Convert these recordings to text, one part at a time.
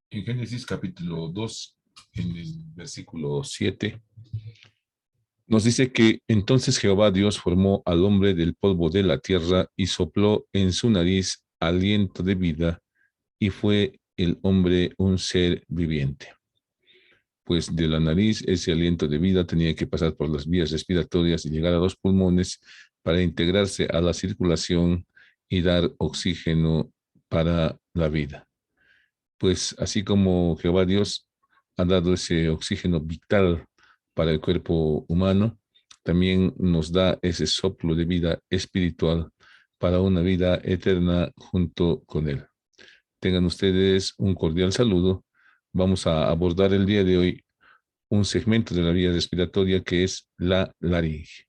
En Génesis capítulo 2, en el versículo 7, nos dice que entonces Jehová Dios formó al hombre del polvo de la tierra y sopló en su nariz aliento de vida, y fue el hombre un ser viviente. Pues de la nariz ese aliento de vida tenía que pasar por las vías respiratorias y llegar a los pulmones para integrarse a la circulación y dar oxígeno para la vida. Pues así como Jehová Dios ha dado ese oxígeno vital para el cuerpo humano, también nos da ese soplo de vida espiritual para una vida eterna junto con Él. Tengan ustedes un cordial saludo. Vamos a abordar el día de hoy un segmento de la vía respiratoria que es la laringe.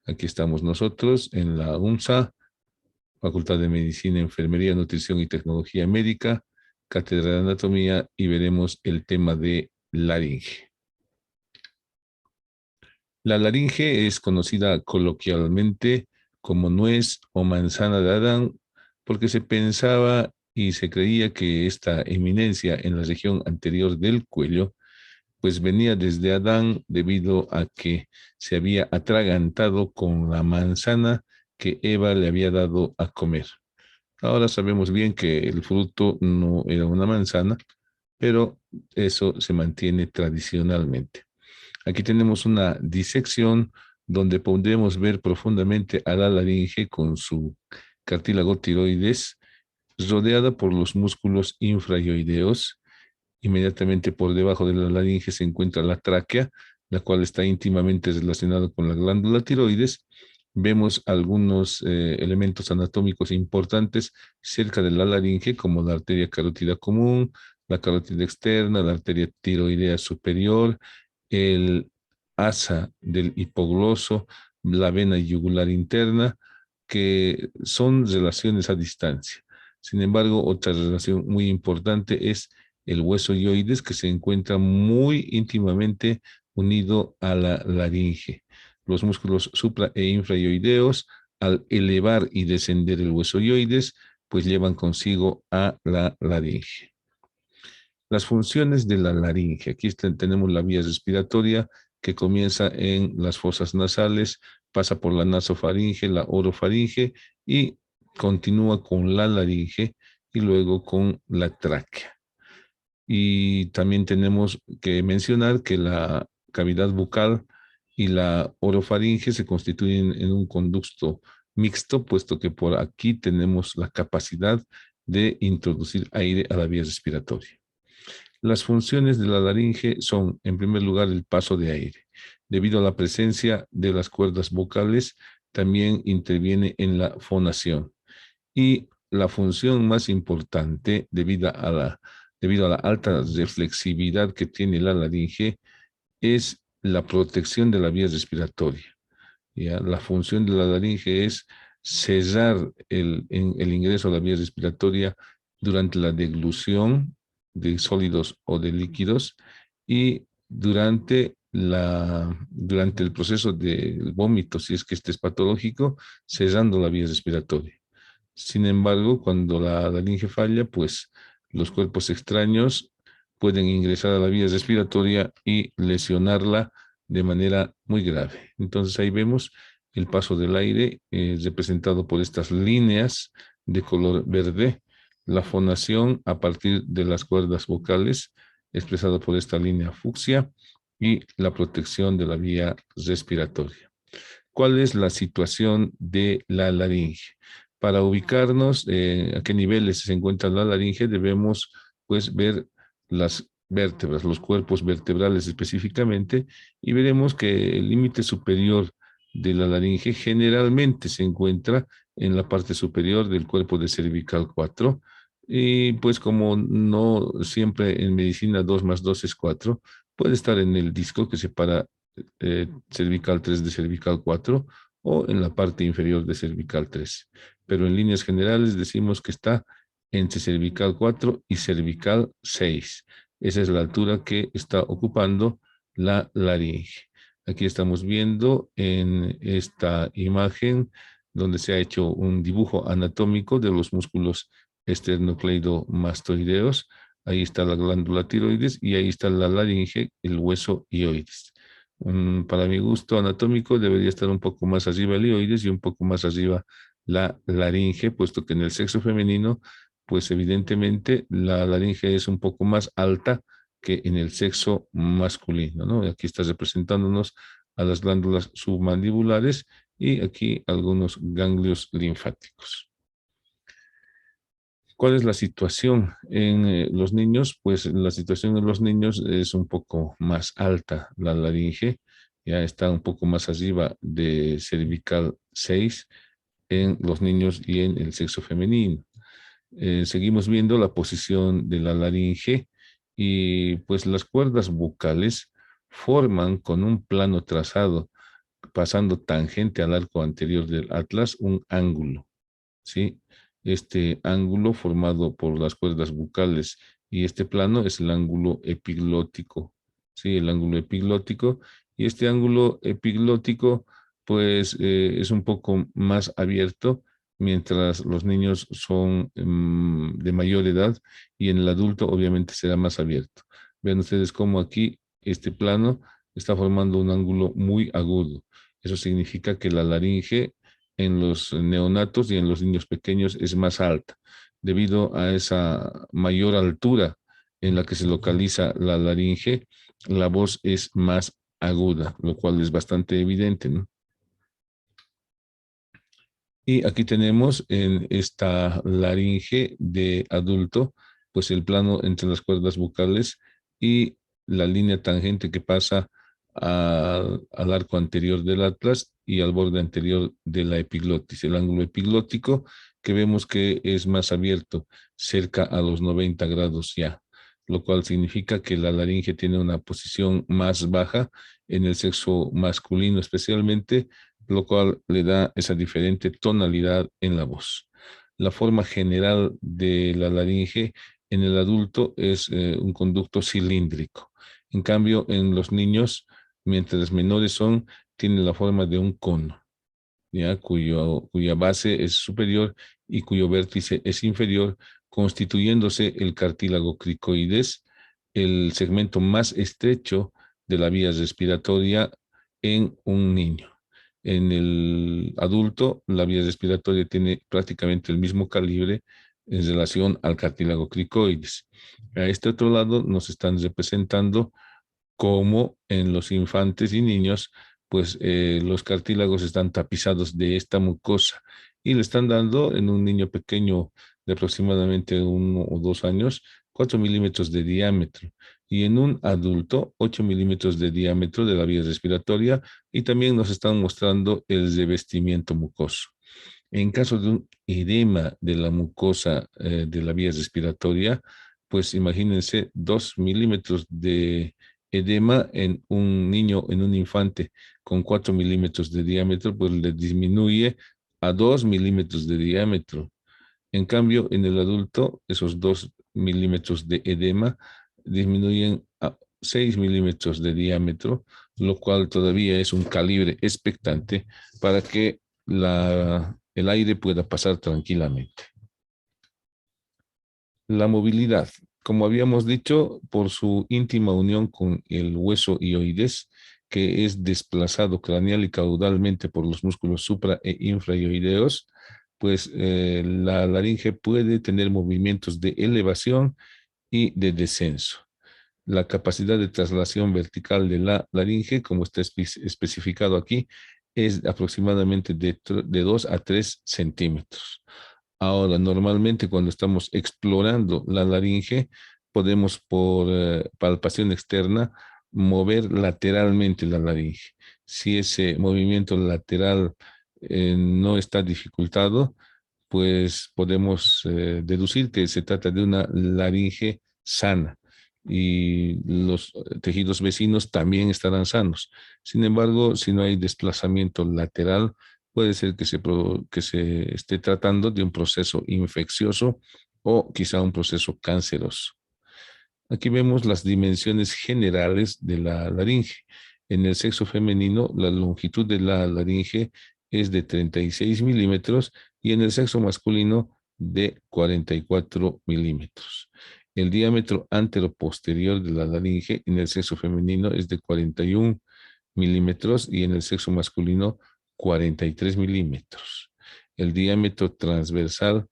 Aquí estamos nosotros en la UNSA, Facultad de Medicina, Enfermería, Nutrición y Tecnología Médica, Cátedra de Anatomía, y veremos el tema de laringe. La laringe es conocida coloquialmente como nuez o manzana de Adán porque se pensaba y se creía que esta eminencia en la región anterior del cuello pues venía desde Adán debido a que se había atragantado con la manzana que Eva le había dado a comer. Ahora sabemos bien que el fruto no era una manzana, pero eso se mantiene tradicionalmente. Aquí tenemos una disección donde podemos ver profundamente a la laringe con su cartílago tiroides, rodeada por los músculos infrayoideos. Inmediatamente por debajo de la laringe se encuentra la tráquea, la cual está íntimamente relacionada con la glándula tiroides. Vemos algunos elementos anatómicos importantes cerca de la laringe, como la arteria carótida común, la carótida externa, la arteria tiroidea superior, el asa del hipogloso, la vena yugular interna, que son relaciones a distancia. Sin embargo, otra relación muy importante es el hueso yoides, que se encuentra muy íntimamente unido a la laringe. Los músculos supra e infrayoideos, al elevar y descender el hueso yoides, pues llevan consigo a la laringe. Las funciones de la laringe. Aquí tenemos la vía respiratoria que comienza en las fosas nasales, pasa por la nasofaringe, la orofaringe y continúa con la laringe y luego con la tráquea. Y también tenemos que mencionar que la cavidad bucal y la orofaringe se constituyen en un conducto mixto, puesto que por aquí tenemos la capacidad de introducir aire a la vía respiratoria. Las funciones de la laringe son, en primer lugar, el paso de aire. Debido a la presencia de las cuerdas vocales, también interviene en la fonación. Y la función más importante, debido a la alta reflexividad que tiene la laringe, es la protección de la vía respiratoria. ¿Ya? La función de la laringe es cesar el ingreso a la vía respiratoria durante la deglución de sólidos o de líquidos y durante el proceso del vómito, si es que este es patológico, cesando la vía respiratoria. Sin embargo, cuando la laringe falla, pues los cuerpos extraños pueden ingresar a la vía respiratoria y lesionarla de manera muy grave. Entonces ahí vemos el paso del aire representado por estas líneas de color verde, la fonación a partir de las cuerdas vocales expresado por esta línea fucsia y la protección de la vía respiratoria. ¿Cuál es la situación de la laringe? Para ubicarnos a qué niveles se encuentra la laringe, debemos pues ver las vértebras, los cuerpos vertebrales específicamente, y veremos que el límite superior de la laringe generalmente se encuentra en la parte superior del cuerpo de cervical 4, y pues como no siempre en medicina 2 más 2 es 4, puede estar en el disco que separa cervical 3 de cervical 4 o en la parte inferior de cervical 3. Pero en líneas generales decimos que está entre cervical 4 y cervical 6. Esa es la altura que está ocupando la laringe. Aquí estamos viendo en esta imagen donde se ha hecho un dibujo anatómico de los músculos esternocleidomastoideos. Ahí está la glándula tiroides y ahí está la laringe, el hueso hioides. Para mi gusto anatómico debería estar un poco más arriba el hioides y un poco más arriba la laringe, puesto que en el sexo femenino, pues evidentemente la laringe es un poco más alta que en el sexo masculino, ¿no? Aquí está representándonos a las glándulas submandibulares y aquí algunos ganglios linfáticos. ¿Cuál es la situación en los niños? Pues la situación en los niños es un poco más alta. La laringe ya está un poco más arriba de cervical 6 en los niños y en el sexo femenino. Seguimos viendo la posición de la laringe y pues las cuerdas vocales forman con un plano trazado, pasando tangente al arco anterior del atlas, un ángulo. ¿Sí? Este ángulo formado por las cuerdas bucales y este plano es el ángulo epiglótico, ¿sí? El ángulo epiglótico. Y este ángulo epiglótico, pues, es un poco más abierto, mientras los niños son de mayor edad y en el adulto obviamente será más abierto. Vean ustedes cómo aquí este plano está formando un ángulo muy agudo. Eso significa que la laringe en los neonatos y en los niños pequeños es más alta, debido a esa mayor altura en la que se localiza la laringe, la voz es más aguda, lo cual es bastante evidente, ¿no? Y aquí tenemos en esta laringe de adulto, pues el plano entre las cuerdas vocales y la línea tangente que pasa al arco anterior del atlas y al borde anterior de la epiglotis, el ángulo epiglótico que vemos que es más abierto, cerca a los 90 grados ya, lo cual significa que la laringe tiene una posición más baja en el sexo masculino especialmente, lo cual le da esa diferente tonalidad en la voz. La forma general de la laringe en el adulto es un conducto cilíndrico. En cambio, en los niños, mientras menores son, tiene la forma de un cono, ¿ya? Cuya base es superior y cuyo vértice es inferior, constituyéndose el cartílago cricoides, el segmento más estrecho de la vía respiratoria en un niño. En el adulto, la vía respiratoria tiene prácticamente el mismo calibre en relación al cartílago cricoides. A este otro lado nos están representando como en los infantes y niños, pues los cartílagos están tapizados de esta mucosa y le están dando en un niño pequeño de aproximadamente 1 o 2 años 4 milímetros de diámetro y en un adulto 8 milímetros de diámetro de la vía respiratoria y también nos están mostrando el revestimiento mucoso. En caso de un edema de la mucosa de la vía respiratoria, pues imagínense 2 milímetros de edema en un niño, en un infante con 4 milímetros de diámetro, pues le disminuye a 2 milímetros de diámetro. En cambio, en el adulto, esos 2 milímetros de edema disminuyen a 6 milímetros de diámetro, lo cual todavía es un calibre expectante para que el aire pueda pasar tranquilamente. La movilidad, como habíamos dicho, por su íntima unión con el hueso hioides, que es desplazado craneal y caudalmente por los músculos supra e infrahioideos, pues la laringe puede tener movimientos de elevación y de descenso. La capacidad de traslación vertical de la laringe, como está especificado aquí, es aproximadamente de 2 a 3 centímetros. Ahora, normalmente cuando estamos explorando la laringe, podemos por palpación externa mover lateralmente la laringe. Si ese movimiento lateral no está dificultado, pues podemos deducir que se trata de una laringe sana y los tejidos vecinos también estarán sanos. Sin embargo, si no hay desplazamiento lateral, puede ser que se esté tratando de un proceso infeccioso o quizá un proceso canceroso. Aquí vemos las dimensiones generales de la laringe. En el sexo femenino, la longitud de la laringe es de 36 milímetros y en el sexo masculino de 44 milímetros. El diámetro anteroposterior de la laringe en el sexo femenino es de 41 milímetros y en el sexo masculino 43 milímetros. El diámetro transversal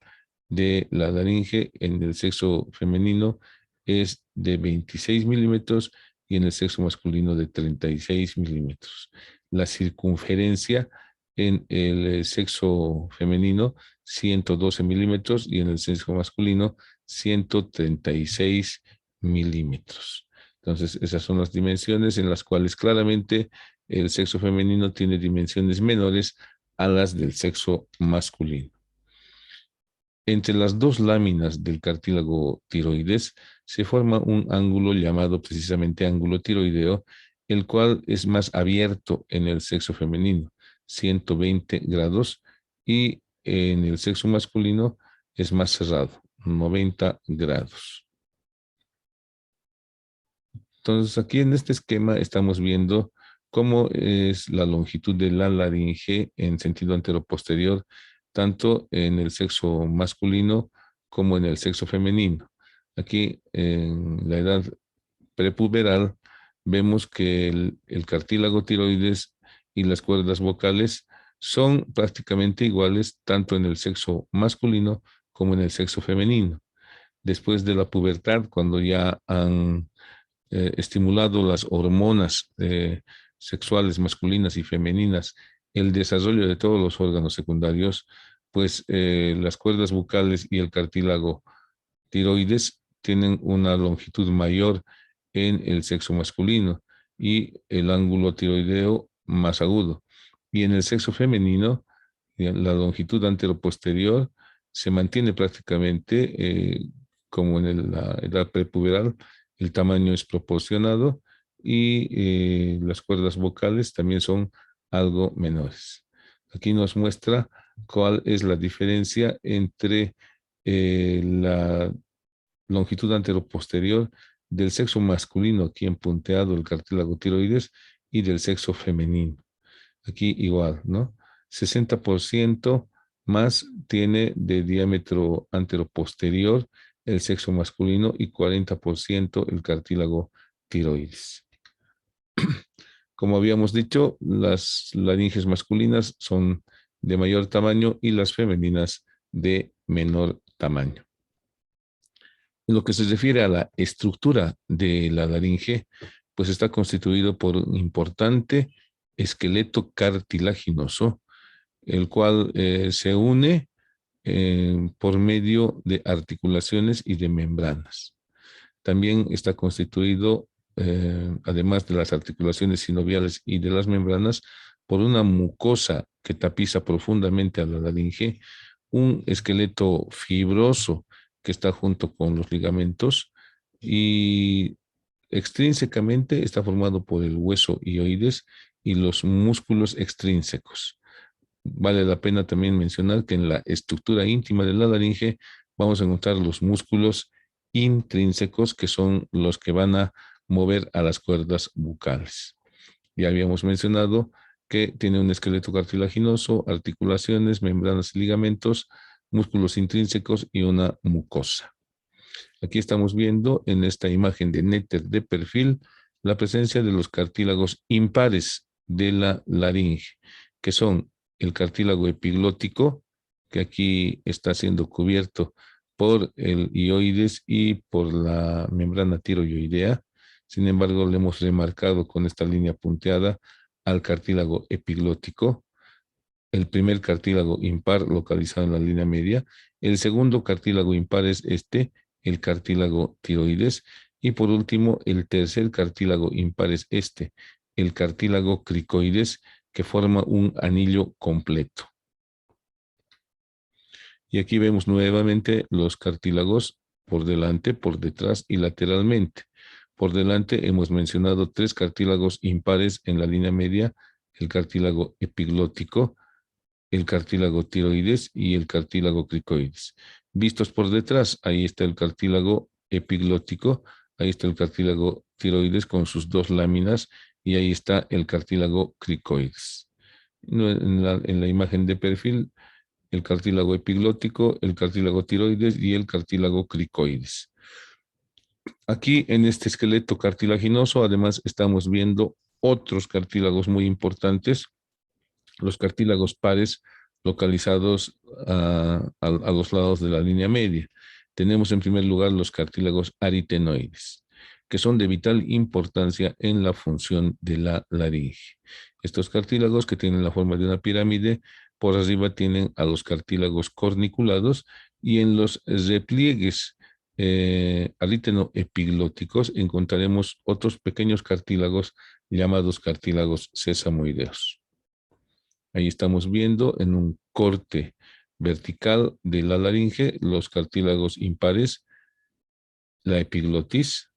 de la laringe en el sexo femenino es de 26 milímetros y en el sexo masculino de 36 milímetros. La circunferencia en el sexo femenino 112 milímetros y en el sexo masculino 136 milímetros. Entonces, esas son las dimensiones en las cuales claramente el sexo femenino tiene dimensiones menores a las del sexo masculino. Entre las dos láminas del cartílago tiroides se forma un ángulo llamado precisamente ángulo tiroideo, el cual es más abierto en el sexo femenino, 120 grados, y en el sexo masculino es más cerrado, 90 grados. Entonces, aquí en este esquema estamos viendo cómo es la longitud de la laringe en sentido anteroposterior, tanto en el sexo masculino como en el sexo femenino. Aquí, en la edad prepuberal, vemos que el cartílago tiroides y las cuerdas vocales son prácticamente iguales tanto en el sexo masculino como en el sexo femenino. Después de la pubertad, cuando ya han estimulado las hormonas sexuales masculinas y femeninas, el desarrollo de todos los órganos secundarios, pues las cuerdas bucales y el cartílago tiroides tienen una longitud mayor en el sexo masculino y el ángulo tiroideo más agudo. Y en el sexo femenino, la longitud anteroposterior se mantiene prácticamente como en la edad prepuberal, el tamaño es proporcionado y las cuerdas vocales también son algo menores. Aquí nos muestra cuál es la diferencia entre la longitud anteroposterior del sexo masculino, aquí en punteado el cartílago tiroides, y del sexo femenino. Aquí igual, ¿no? 60% más tiene de diámetro anteroposterior el sexo masculino y 40% el cartílago tiroides. Como habíamos dicho, las laringes masculinas son de mayor tamaño y las femeninas de menor tamaño. En lo que se refiere a la estructura de la laringe, pues está constituido por un importante esqueleto cartilaginoso, el cual se une por medio de articulaciones y de membranas. También está constituido, además de las articulaciones sinoviales y de las membranas, por una mucosa que tapiza profundamente a la laringe, un esqueleto fibroso que está junto con los ligamentos y extrínsecamente está formado por el hueso hioides y los músculos extrínsecos. Vale la pena también mencionar que en la estructura íntima de la laringe vamos a encontrar los músculos intrínsecos, que son los que van a mover a las cuerdas bucales. Ya habíamos mencionado que tiene un esqueleto cartilaginoso, articulaciones, membranas y ligamentos, músculos intrínsecos y una mucosa. Aquí estamos viendo en esta imagen de Netter de perfil la presencia de los cartílagos impares de la laringe, que son el cartílago epiglótico, que aquí está siendo cubierto por el hioides y por la membrana tiroidea. Sin embargo, le hemos remarcado con esta línea punteada al cartílago epiglótico, el primer cartílago impar localizado en la línea media. El segundo cartílago impar es este, el cartílago tiroides. Y por último, el tercer cartílago impar es este, el cartílago cricoides, que forma un anillo completo. Y aquí vemos nuevamente los cartílagos por delante, por detrás y lateralmente. Por delante hemos mencionado 3 cartílagos impares en la línea media, el cartílago epiglótico, el cartílago tiroides y el cartílago cricoides. Vistos por detrás, ahí está el cartílago epiglótico, ahí está el cartílago tiroides con sus 2 láminas y ahí está el cartílago cricoides. En la imagen de perfil, el cartílago epiglótico, el cartílago tiroides y el cartílago cricoides. Aquí en este esqueleto cartilaginoso, además, estamos viendo otros cartílagos muy importantes, los cartílagos pares localizados a los lados de la línea media. Tenemos en primer lugar los cartílagos aritenoides, que son de vital importancia en la función de la laringe. Estos cartílagos, que tienen la forma de una pirámide, por arriba tienen a los cartílagos corniculados, y en los repliegues aritenoepiglóticos encontraremos otros pequeños cartílagos llamados cartílagos sesamoideos. Ahí estamos viendo en un corte vertical de la laringe los cartílagos impares, la epiglotis,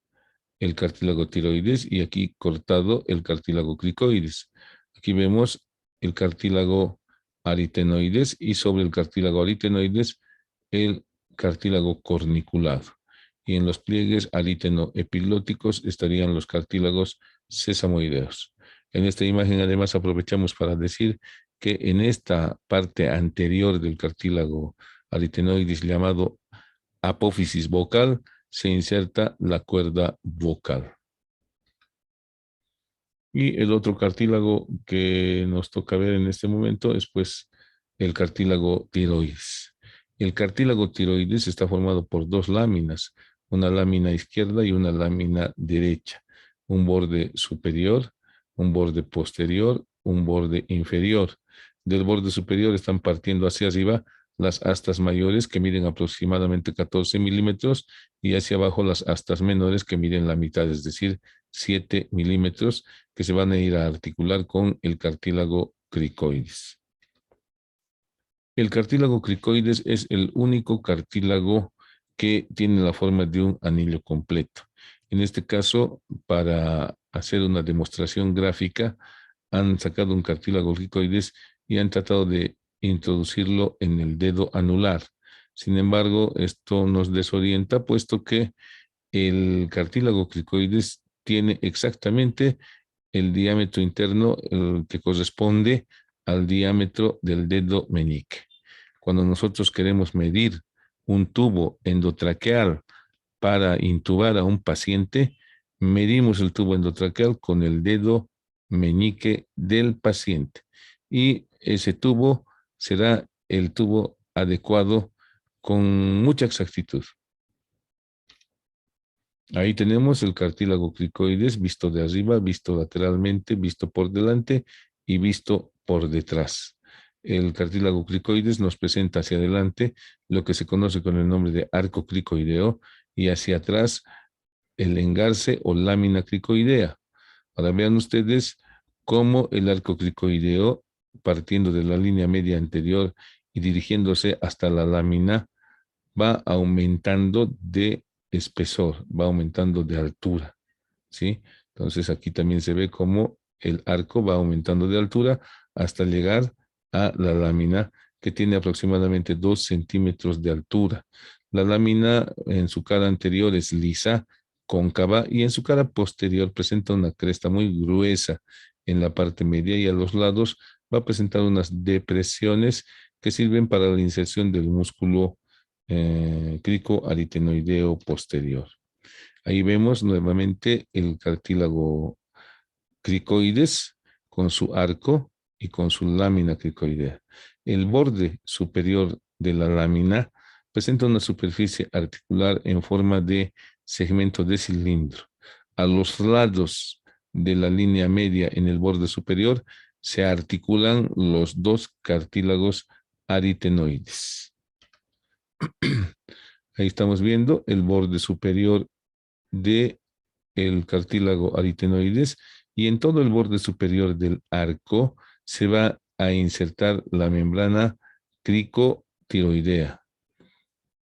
el cartílago tiroides, y aquí cortado el cartílago cricoides. Aquí vemos el cartílago aritenoides, y sobre el cartílago aritenoides el cartílago corniculado. Y en los pliegues aritenoepiglóticos estarían los cartílagos sesamoideos. En esta imagen además aprovechamos para decir que en esta parte anterior del cartílago aritenoides, llamado apófisis vocal, se inserta la cuerda vocal. Y el otro cartílago que nos toca ver en este momento es pues el cartílago tiroides. El cartílago tiroides está formado por dos láminas, una lámina izquierda y una lámina derecha, un borde superior, un borde posterior, un borde inferior. Del borde superior están partiendo hacia arriba las astas mayores, que miden aproximadamente 14 milímetros, y hacia abajo las astas menores, que miden la mitad, es decir, 7 milímetros, que se van a ir a articular con el cartílago cricoides. El cartílago cricoides es el único cartílago que tiene la forma de un anillo completo. En este caso, para hacer una demostración gráfica, han sacado un cartílago cricoides y han tratado de introducirlo en el dedo anular. Sin embargo, esto nos desorienta, puesto que el cartílago cricoides tiene exactamente el diámetro interno que corresponde al diámetro del dedo meñique. Cuando nosotros queremos medir un tubo endotraqueal para intubar a un paciente, medimos el tubo endotraqueal con el dedo meñique del paciente, y ese tubo será el tubo adecuado con mucha exactitud. Ahí tenemos el cartílago cricoides visto de arriba, visto lateralmente, visto por delante y visto por detrás. El cartílago cricoides nos presenta hacia adelante lo que se conoce con el nombre de arco cricoideo, y hacia atrás el engarce o lámina cricoidea. Ahora vean ustedes cómo el arco cricoideo, partiendo de la línea media anterior y dirigiéndose hasta la lámina, va aumentando de espesor, va aumentando de altura, ¿sí? Entonces aquí también se ve cómo el arco va aumentando de altura hasta llegar a la lámina, que tiene aproximadamente 2 centímetros de altura. La lámina en su cara anterior es lisa, cóncava, y en su cara posterior presenta una cresta muy gruesa en la parte media, y a los lados va a presentar unas depresiones que sirven para la inserción del músculo cricoaritenoideo posterior. Ahí vemos nuevamente el cartílago cricoides con su arco y con su lámina cricoidea. El borde superior de la lámina presenta una superficie articular en forma de segmento de cilindro. A los lados de la línea media en el borde superior se articulan los dos cartílagos aritenoides. Ahí estamos viendo el borde superior de el cartílago aritenoides, y en todo el borde superior del arco se va a insertar la membrana cricotiroidea,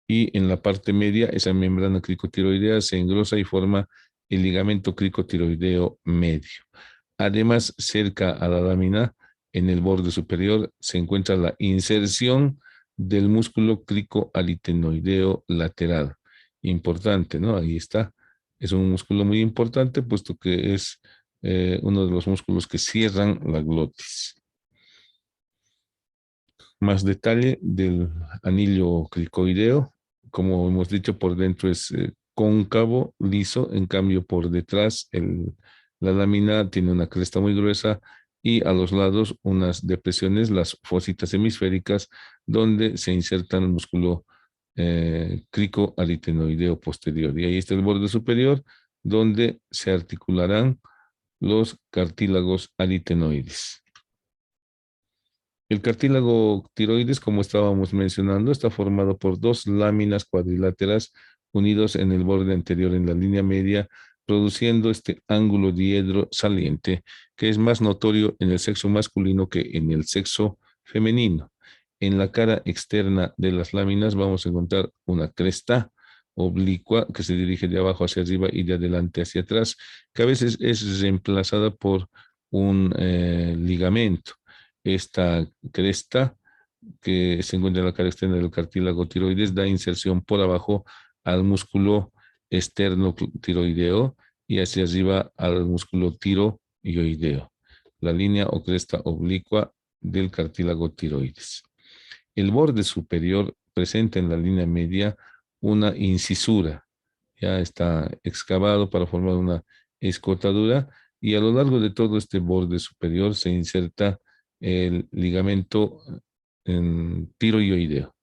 y en la parte media esa membrana cricotiroidea se engrosa y forma el ligamento cricotiroideo medio. Además, cerca a la lámina, en el borde superior, se encuentra la inserción del músculo cricoaritenoideo lateral. Importante, ¿no? Ahí está. Es un músculo muy importante, puesto que es uno de los músculos que cierran la glotis. Más detalle del anillo cricoideo. Como hemos dicho, por dentro es cóncavo, liso. En cambio, por detrás la lámina tiene una cresta muy gruesa y a los lados unas depresiones, las fositas hemisféricas, donde se inserta el músculo cricoaritenoideo posterior. Y ahí está el borde superior, donde se articularán los cartílagos aritenoides. El cartílago tiroides, como estábamos mencionando, está formado por dos láminas cuadriláteras unidos en el borde anterior en la línea media, produciendo este ángulo diedro saliente, que es más notorio en el sexo masculino que en el sexo femenino. En la cara externa de las láminas vamos a encontrar una cresta oblicua que se dirige de abajo hacia arriba y de adelante hacia atrás, que a veces es reemplazada por un ligamento. Esta cresta que se encuentra en la cara externa del cartílago tiroides da inserción por abajo al músculo externo tiroideo y hacia arriba al músculo tiroideo, la línea o cresta oblicua del cartílago tiroides. El borde superior presenta en la línea media una incisura, ya está excavado para formar una escotadura y a lo largo de todo este borde superior se inserta el ligamento tiroideo.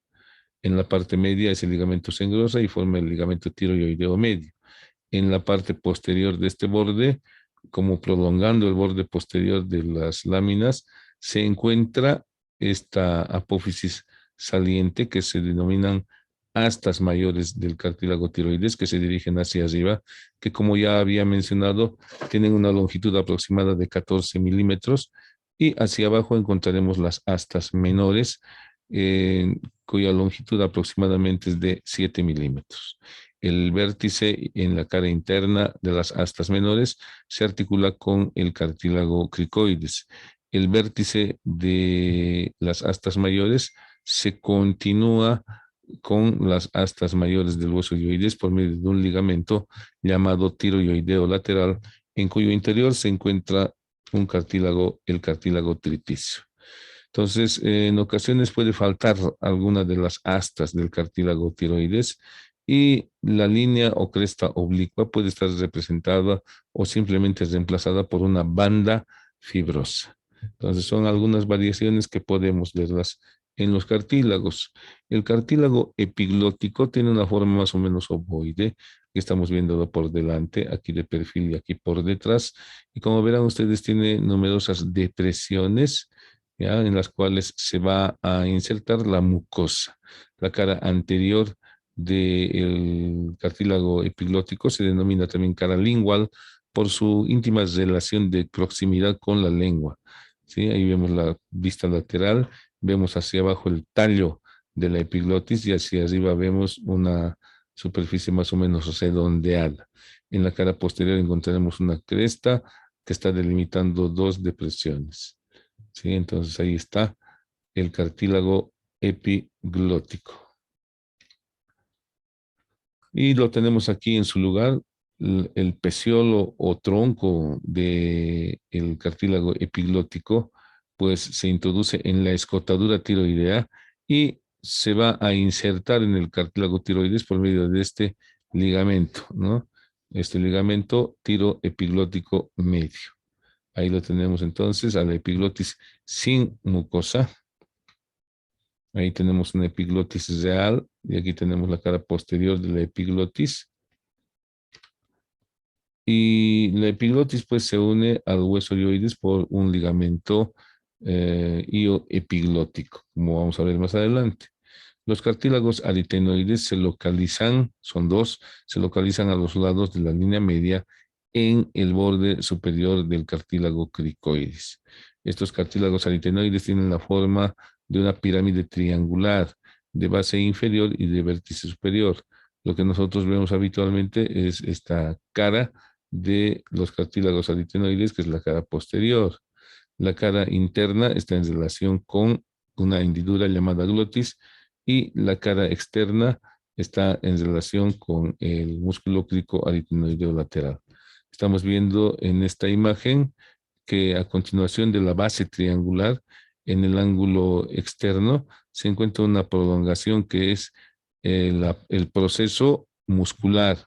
En la parte media ese ligamento se engrosa y forma el ligamento tiroideo medio. En la parte posterior de este borde, como prolongando el borde posterior de las láminas, se encuentra esta apófisis saliente que se denominan astas mayores del cartílago tiroides que se dirigen hacia arriba, que como ya había mencionado, tienen una longitud aproximada de 14 milímetros y hacia abajo encontraremos las astas menores, cuya longitud aproximadamente es de 7 milímetros. El vértice en la cara interna de las astas menores se articula con el cartílago cricoides. El vértice de las astas mayores se continúa con las astas mayores del hueso hioides por medio de un ligamento llamado tiroideo lateral, en cuyo interior se encuentra un cartílago, el cartílago triticio. Entonces, en ocasiones puede faltar alguna de las astas del cartílago tiroides y la línea o cresta oblicua puede estar representada o simplemente reemplazada por una banda fibrosa. Entonces, son algunas variaciones que podemos verlas en los cartílagos. El cartílago epiglótico tiene una forma más o menos ovoide, que estamos viendo por delante, aquí de perfil y aquí por detrás. Y como verán ustedes, tiene numerosas depresiones, ¿ya? En las cuales se va a insertar la mucosa. La cara anterior del cartílago epiglótico se denomina también cara lingual por su íntima relación de proximidad con la lengua. ¿Sí? Ahí vemos la vista lateral, vemos hacia abajo el tallo de la epiglotis y hacia arriba vemos una superficie más o menos redondeada. En la cara posterior encontraremos una cresta que está delimitando dos depresiones. ¿Sí? Entonces ahí está el cartílago epiglótico. Y lo tenemos aquí en su lugar, el peciolo o tronco del cartílago epiglótico, pues se introduce en la escotadura tiroidea y se va a insertar en el cartílago tiroides por medio de este ligamento, ¿no? Este ligamento tiroepiglótico medio. Ahí lo tenemos entonces a la epiglotis sin mucosa. Ahí tenemos una epiglotis real y aquí tenemos la cara posterior de la epiglotis. Y la epiglotis pues se une al hueso hioides por un ligamento ioepiglótico, como vamos a ver más adelante. Los cartílagos aritenoides se localizan, son dos, se localizan a los lados de la línea media en el borde superior del cartílago cricoides. Estos cartílagos aritenoides tienen la forma de una pirámide triangular de base inferior y de vértice superior. Lo que nosotros vemos habitualmente es esta cara de los cartílagos aritenoides, que es la cara posterior. La cara interna está en relación con una hendidura llamada glotis y la cara externa está en relación con el músculo cricoaritenoideo lateral. Estamos viendo en esta imagen que a continuación de la base triangular, en el ángulo externo, se encuentra una prolongación que es el proceso muscular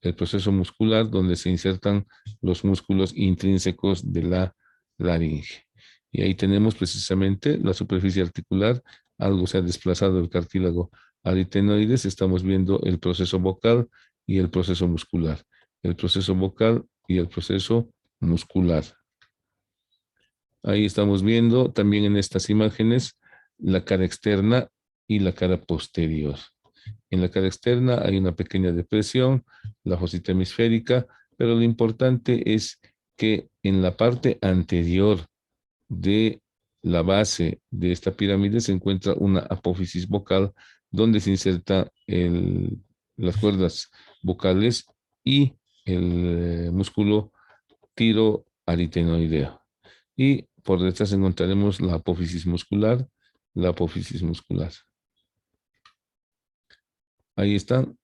el proceso muscular donde se insertan los músculos intrínsecos de la laringe. Y ahí tenemos precisamente la superficie articular, algo se ha desplazado el cartílago aritenoides, estamos viendo el proceso vocal y el proceso muscular. El proceso vocal y el proceso muscular. Ahí estamos viendo también en estas imágenes la cara externa y la cara posterior. En la cara externa hay una pequeña depresión, la fosita hemisférica, pero lo importante es que en la parte anterior de la base de esta pirámide se encuentra una apófisis vocal donde se inserta las cuerdas vocales y el músculo tiroaritenoideo. Y por detrás encontraremos la apófisis muscular, la apófisis muscular. Ahí están,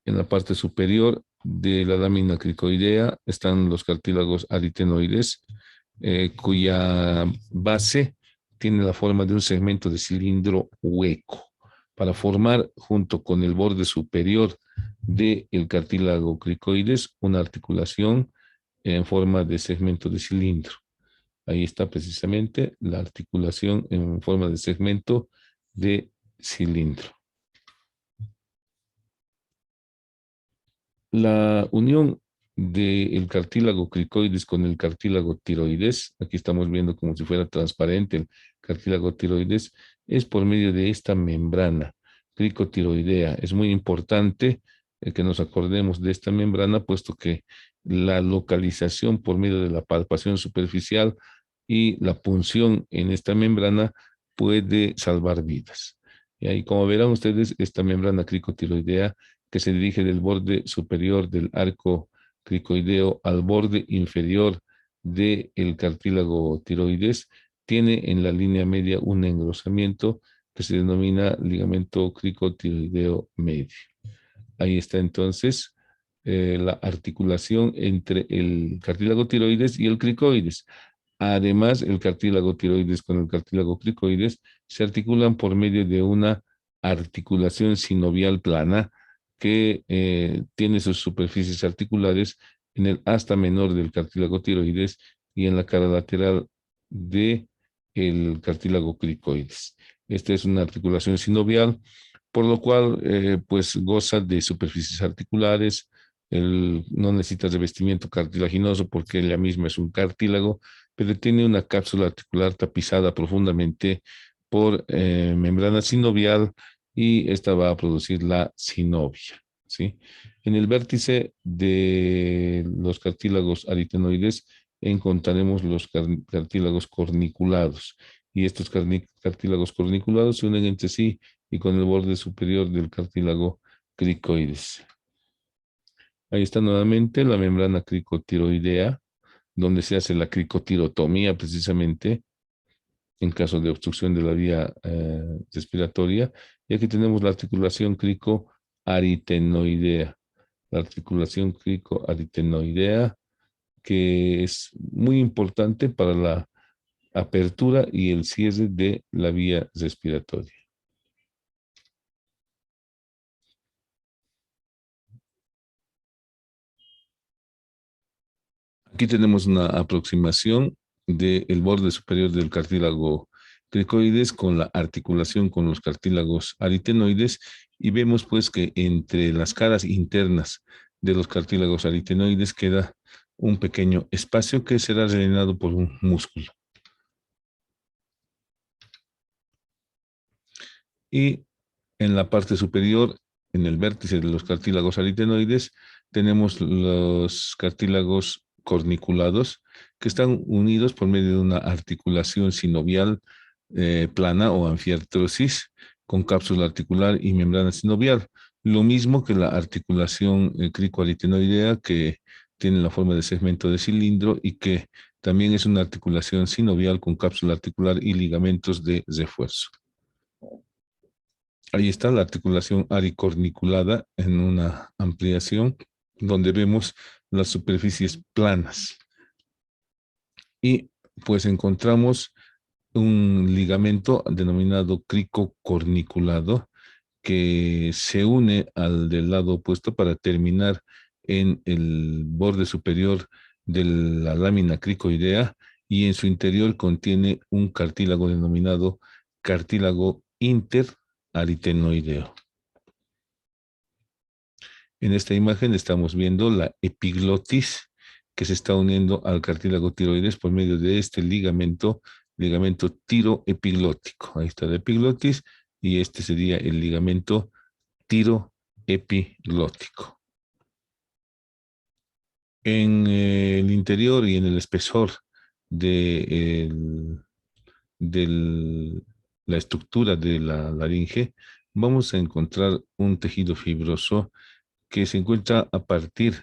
en la parte superior de la lámina cricoidea están los cartílagos aritenoides, cuya base tiene la forma de un segmento de cilindro hueco, para formar junto con el borde superior del cartílago cricoides una articulación en forma de segmento de cilindro. Ahí está precisamente la articulación en forma de segmento de cilindro. La unión del cartílago cricoides con el cartílago tiroides, aquí estamos viendo como si fuera transparente el cartílago tiroides, es por medio de esta membrana cricotiroidea. Es muy importante que nos acordemos de esta membrana, puesto que la localización por medio de la palpación superficial y la punción en esta membrana puede salvar vidas. Y ahí, como verán ustedes, esta membrana cricotiroidea que se dirige del borde superior del arco cricoideo al borde inferior del cartílago tiroides, tiene en la línea media un engrosamiento que se denomina ligamento cricotiroideo medio. Ahí está entonces la articulación entre el cartílago tiroides y el cricoides. Además, el cartílago tiroides con el cartílago cricoides se articulan por medio de una articulación sinovial plana que tiene sus superficies articulares en el asta menor del cartílago tiroides y en la cara lateral del cartílago cricoides. Esta es una articulación sinovial, por lo cual pues goza de superficies articulares, no necesita revestimiento cartilaginoso porque ella misma es un cartílago, pero tiene una cápsula articular tapizada profundamente por membrana sinovial y esta va a producir la sinovia, ¿sí? En el vértice de los cartílagos aritenoides encontraremos los cartílagos corniculados y estos cartílagos corniculados se unen entre sí y con el borde superior del cartílago cricoides. Ahí está nuevamente la membrana cricotiroidea, donde se hace la cricotirotomía precisamente en caso de obstrucción de la vía respiratoria. Y aquí tenemos la articulación cricoaritenoidea. La articulación cricoaritenoidea, que es muy importante para la apertura y el cierre de la vía respiratoria. Aquí tenemos una aproximación del borde superior del cartílago cricoides con la articulación con los cartílagos aritenoides y vemos pues que entre las caras internas de los cartílagos aritenoides queda un pequeño espacio que será rellenado por un músculo. Y en la parte superior, en el vértice de los cartílagos aritenoides, tenemos los cartílagos corniculados que están unidos por medio de una articulación sinovial plana o anfiartrosis con cápsula articular y membrana sinovial. Lo mismo que la articulación cricoaritenoidea que tiene la forma de segmento de cilindro y que también es una articulación sinovial con cápsula articular y ligamentos de refuerzo. Ahí está la articulación aricorniculada en una ampliación donde vemos las superficies planas. Y pues encontramos un ligamento denominado cricocorniculado que se une al del lado opuesto para terminar en el borde superior de la lámina cricoidea y en su interior contiene un cartílago denominado cartílago interaritenoideo. En esta imagen estamos viendo la epiglotis que se está uniendo al cartílago tiroides por medio de este ligamento tiroepiglótico. Ahí está la epiglotis y este sería el ligamento tiroepiglótico. En el interior y en el espesor de, la estructura de la laringe, vamos a encontrar un tejido fibroso que se encuentra a partir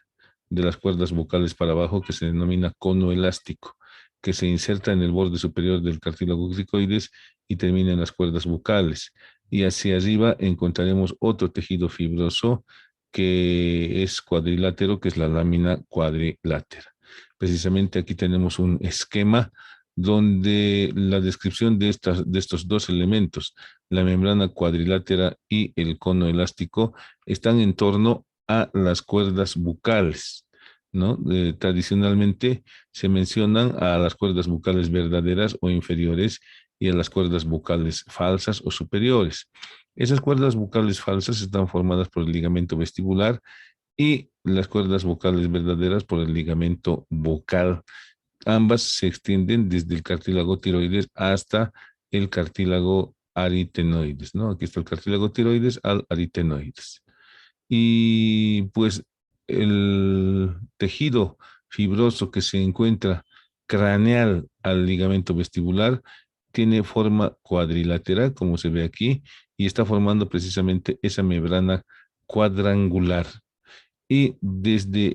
de las cuerdas vocales para abajo, que se denomina cono elástico, que se inserta en el borde superior del cartílago cricoides y termina en las cuerdas vocales. Y hacia arriba encontraremos otro tejido fibroso que es cuadrilátero, que es la lámina cuadrilátera. Precisamente aquí tenemos un esquema donde la descripción de estos dos elementos, la membrana cuadrilátera y el cono elástico, están en torno a las cuerdas bucales, ¿no? Tradicionalmente se mencionan a las cuerdas bucales verdaderas o inferiores y a las cuerdas bucales falsas o superiores. Esas cuerdas bucales falsas están formadas por el ligamento vestibular y las cuerdas vocales verdaderas por el ligamento vocal. Ambas se extienden desde el cartílago tiroides hasta el cartílago aritenoides, ¿no? Aquí está el cartílago tiroides al aritenoides. Y pues el tejido fibroso que se encuentra craneal al ligamento vestibular tiene forma cuadrilateral, como se ve aquí, y está formando precisamente esa membrana cuadrangular. Y desde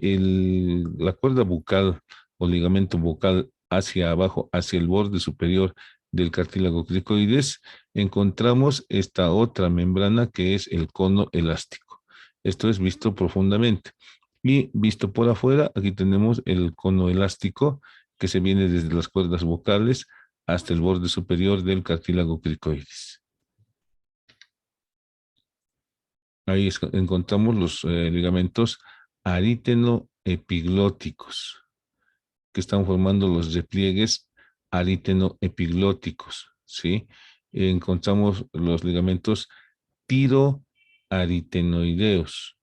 la cuerda bucal o ligamento bucal hacia abajo, hacia el borde superior del cartílago cricoides, encontramos esta otra membrana que es el cono elástico. Esto es visto profundamente. Y visto por afuera, aquí tenemos el cono elástico que se viene desde las cuerdas vocales hasta el borde superior del cartílago cricoides. Ahí encontramos los ligamentos ariteno-epiglóticos, que están formando los repliegues ariteno-epiglóticos, ¿sí? Encontramos los ligamentos tiroaritenoideos,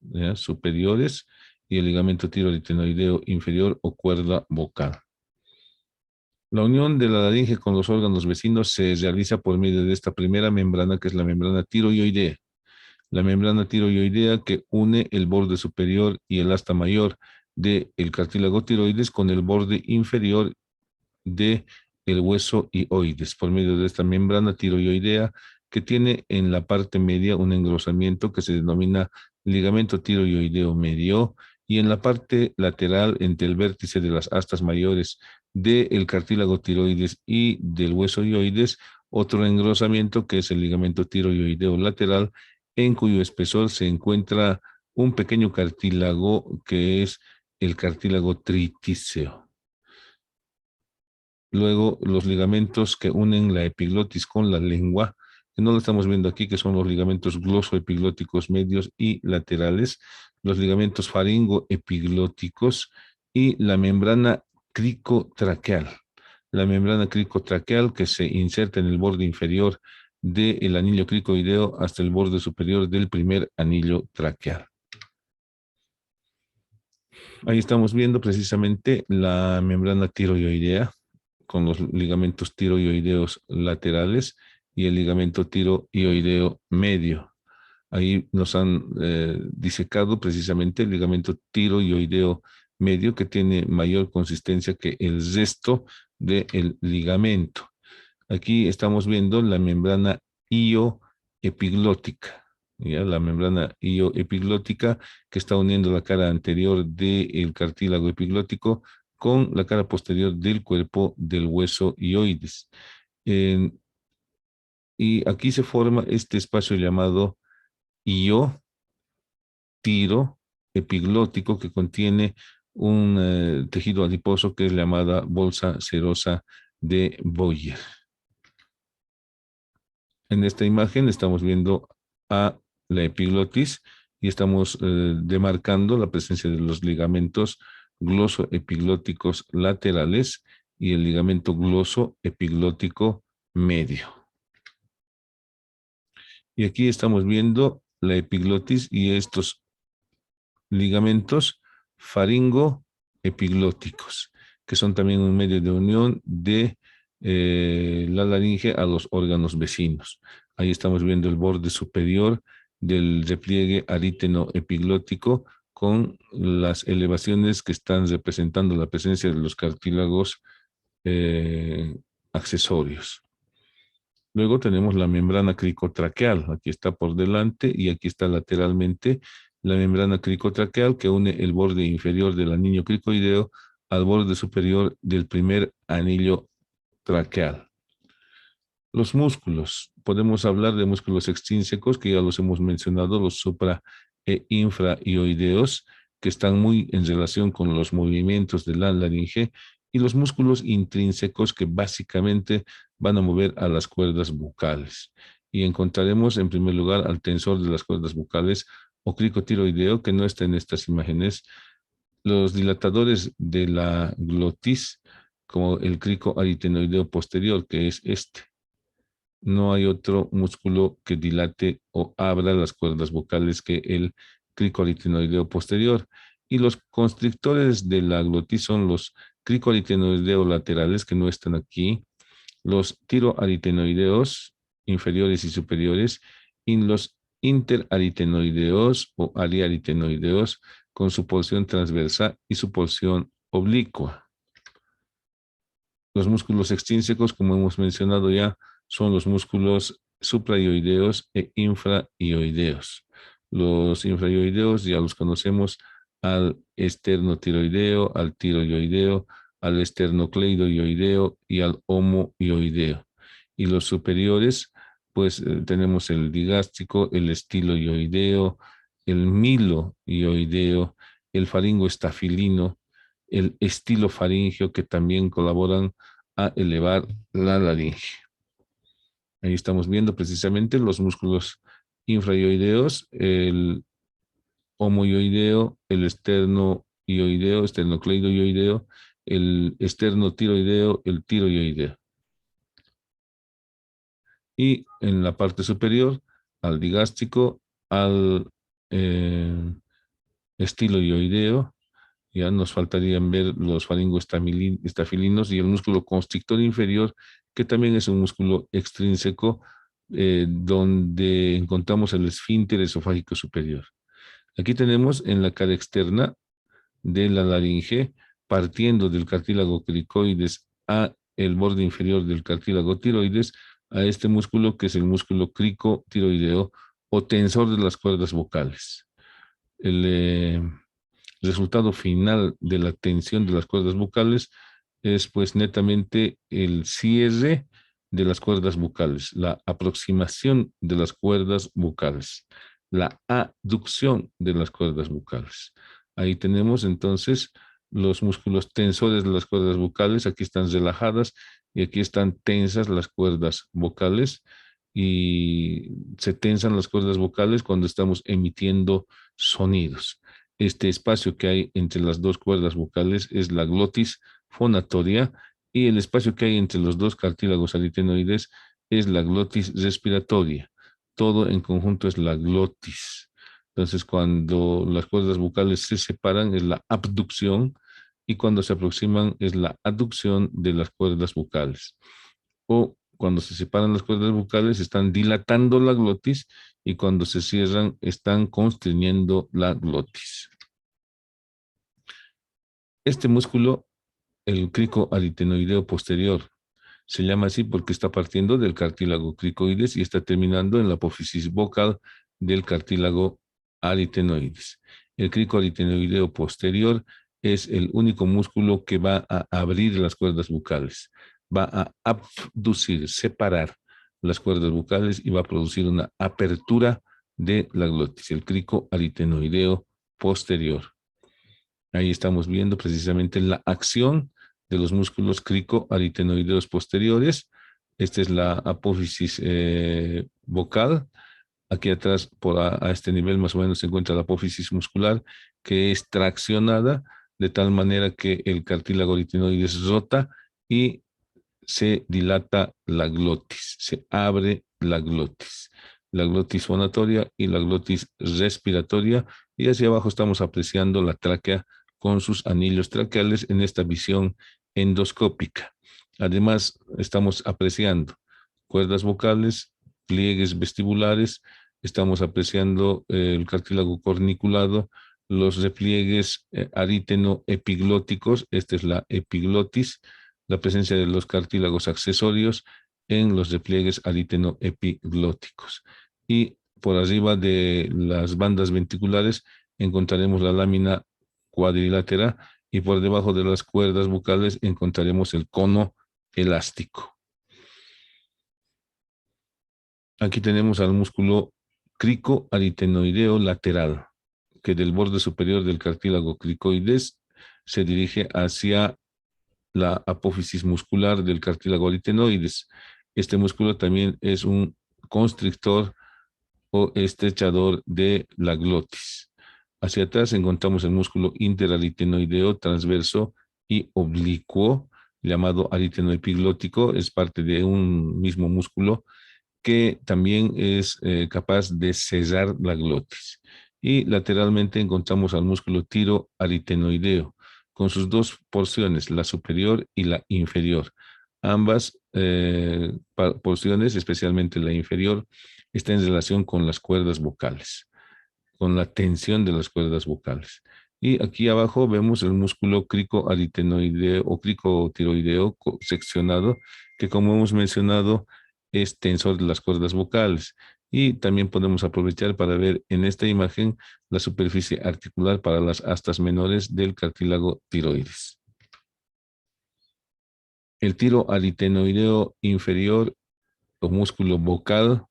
¿ya? Superiores, y el ligamento tiroaritenoideo inferior o cuerda vocal. La unión de la laringe con los órganos vecinos se realiza por medio de esta primera membrana, que es la membrana tiroioidea. La membrana tiroioidea que une el borde superior y el asta mayor del cartílago tiroides con el borde inferior de el hueso hioides por medio de esta membrana tiroioidea que tiene en la parte media un engrosamiento que se denomina ligamento tiroioideo medio y en la parte lateral entre el vértice de las astas mayores del cartílago tiroides y del hueso hioides otro engrosamiento que es el ligamento tiroioideo lateral en cuyo espesor se encuentra un pequeño cartílago que es el cartílago tritíceo. Luego, los ligamentos que unen la epiglotis con la lengua, que no lo estamos viendo aquí, que son los ligamentos glosoepiglóticos medios y laterales, los ligamentos faringoepiglóticos y la membrana cricotraqueal. La membrana cricotraqueal que se inserta en el borde inferior del anillo cricoideo hasta el borde superior del primer anillo traqueal. Ahí estamos viendo precisamente la membrana tiroidea con los ligamentos tiroideos laterales y el ligamento tiroideo medio. Ahí nos han disecado precisamente el ligamento tiroideo medio que tiene mayor consistencia que el resto del ligamento. Aquí estamos viendo la membrana ioepiglótica, ¿ya? La membrana ioepiglótica que está uniendo la cara anterior del cartílago epiglótico con la cara posterior del cuerpo del hueso hioides. Y aquí se forma este espacio llamado io tiro epiglótico que contiene un tejido adiposo que es llamada bolsa serosa de Boyer. En esta imagen estamos viendo a la epiglotis y estamos demarcando la presencia de los ligamentos glosoepiglóticos laterales y el ligamento glosoepiglótico medio. Y aquí estamos viendo la epiglotis y estos ligamentos faringoepiglóticos, que son también un medio de unión de la laringe a los órganos vecinos. Ahí estamos viendo el borde superior del repliegue aríteno epiglótico con las elevaciones que están representando la presencia de los cartílagos accesorios. Luego tenemos la membrana cricotraqueal. Aquí está por delante y aquí está lateralmente la membrana cricotraqueal que une el borde inferior del anillo cricoideo al borde superior del primer anillo traqueal. Los músculos. Podemos hablar de músculos extrínsecos, que ya los hemos mencionado, los supra e infraioideos, que están muy en relación con los movimientos de la laringe, y los músculos intrínsecos, que básicamente van a mover a las cuerdas bucales. Y encontraremos en primer lugar al tensor de las cuerdas bucales o cricotiroideo, que no está en estas imágenes. Los dilatadores de la glotis, como el cricoaritenoideo posterior, que es este. No hay otro músculo que dilate o abra las cuerdas vocales que el cricoaritenoideo posterior. Y los constrictores de la glotis son los cricoaritenoideos laterales, que no están aquí, los tiroaritenoideos inferiores y superiores, y los interaritenoideos o ariaritenoideos con su porción transversa y su porción oblicua. Los músculos extrínsecos, como hemos mencionado ya, son los músculos supraioideos e infraioideos. Los infraioideos ya los conocemos al esternotiroideo, al tiroideo, al esternocleidoioideo y al homoioideo. Y los superiores, pues tenemos el digástrico, el estiloioideo, el miloioideo, el faringoestafilino, el estilo faringeo, que también colaboran a elevar la laringe. Ahí estamos viendo precisamente los músculos infraioideos, el homoioideo, el esternoioideo, esternocleidoioideo, el esternotiroideo, el tiroideo. Y en la parte superior, al digástrico, al estiloioideo. Ya nos faltarían ver los faringoestafilinos y el músculo constrictor inferior, que también es un músculo extrínseco, donde encontramos el esfínter esofágico superior. Aquí tenemos en la cara externa de la laringe, partiendo del cartílago cricoides a el borde inferior del cartílago tiroides, a este músculo que es el músculo cricotiroideo o tensor de las cuerdas vocales. El resultado final de la tensión de las cuerdas vocales es pues netamente el cierre de las cuerdas vocales, la aproximación de las cuerdas vocales, la aducción de las cuerdas vocales. Ahí tenemos entonces los músculos tensores de las cuerdas vocales, aquí están relajadas y aquí están tensas las cuerdas vocales, y se tensan las cuerdas vocales cuando estamos emitiendo sonidos. Este espacio que hay entre las dos cuerdas vocales es la glotis fonatoria, y el espacio que hay entre los dos cartílagos aritenoides es la glotis respiratoria. Todo en conjunto es la glotis. Entonces, cuando las cuerdas vocales se separan es la abducción, y cuando se aproximan es la aducción de las cuerdas vocales. O cuando se separan las cuerdas vocales están dilatando la glotis, y cuando se cierran están constriñendo la glotis. Este músculo, el cricoaritenoideo posterior, se llama así porque está partiendo del cartílago cricoides y está terminando en la apófisis vocal del cartílago aritenoides. El cricoaritenoideo posterior es el único músculo que va a abrir las cuerdas vocales, va a abducir, separar las cuerdas vocales y va a producir una apertura de la glotis, el cricoaritenoideo posterior. Ahí estamos viendo precisamente la acción de los músculos cricoaritenoideos posteriores. Esta es la apófisis vocal, Aquí atrás, a este nivel más o menos, se encuentra la apófisis muscular, que es traccionada de tal manera que el cartílago aritenoides rota y se dilata la glotis, se abre la glotis fonatoria y la glotis respiratoria, y hacia abajo estamos apreciando la tráquea con sus anillos traqueales en esta visión endoscópica. Además, estamos apreciando cuerdas vocales, pliegues vestibulares, estamos apreciando el cartílago corniculado, los repliegues ariteno-epiglóticos, esta es la epiglotis, la presencia de los cartílagos accesorios en los repliegues ariteno-epiglóticos. Y por arriba de las bandas ventriculares encontraremos la lámina cuadrilátera y por debajo de las cuerdas bucales encontraremos el cono elástico. Aquí tenemos al músculo cricoaritenoideo lateral, que del borde superior del cartílago cricoides se dirige hacia la apófisis muscular del cartílago aritenoides. Este músculo también es un constrictor o estrechador de la glotis. Hacia atrás encontramos el músculo interaritenoideo transverso y oblicuo, llamado aritenoepiglótico, es parte de un mismo músculo que también es capaz de cesar la glotis. Y lateralmente encontramos al músculo tiroaritenoideo, con sus dos porciones, la superior y la inferior. Ambas porciones, especialmente la inferior, están en relación con las cuerdas vocales, con la tensión de las cuerdas vocales. Y aquí abajo vemos el músculo cricoaritenoideo o cricotiroideo seccionado, que como hemos mencionado, es tensor de las cuerdas vocales. Y también podemos aprovechar para ver en esta imagen la superficie articular para las astas menores del cartílago tiroides. El tiroaritenoideo inferior o músculo vocal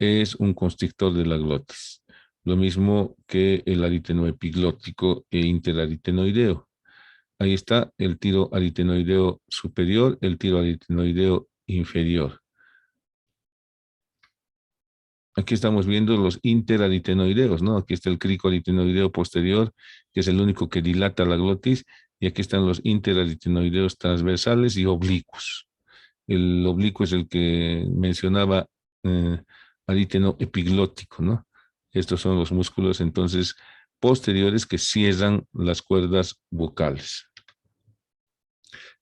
es un constrictor de la glotis, lo mismo que el aritenoepiglótico e interaritenoideo. Ahí está el tiroaritenoideo superior, el tiroaritenoideo inferior. Aquí estamos viendo los interaritenoideos, ¿no? Aquí está el cricoaritenoideo posterior, que es el único que dilata la glotis, y aquí están los interaritenoideos transversales y oblicuos. El oblicuo es el que mencionaba ariteno epiglótico, ¿no? Estos son los músculos entonces posteriores que cierran las cuerdas vocales.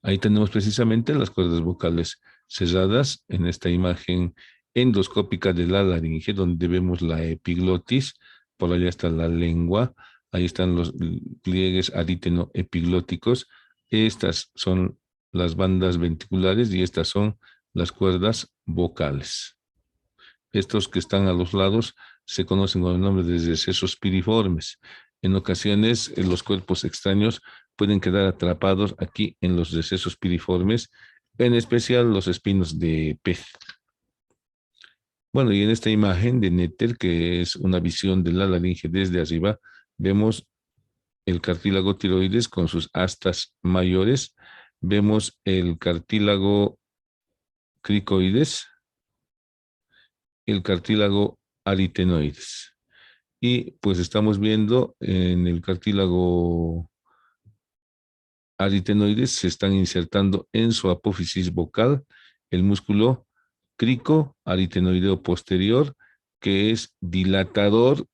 Ahí tenemos precisamente las cuerdas vocales cerradas en esta imagen endoscópica de la laringe, donde vemos la epiglotis, por allá está la lengua, ahí están los pliegues ariteno-epiglóticos, estas son las bandas ventriculares y estas son las cuerdas vocales. Estos que están a los lados se conocen con el nombre de recesos piriformes. En ocasiones, los cuerpos extraños pueden quedar atrapados aquí en los recesos piriformes, en especial los espinos de pez. Bueno, y en esta imagen de Netter, que es una visión de la laringe desde arriba, vemos el cartílago tiroides con sus astas mayores, vemos el cartílago cricoides, el cartílago aritenoides. Y pues estamos viendo en el cartílago aritenoides se están insertando en su apófisis vocal el músculo crico aritenoideo posterior, que es dilatador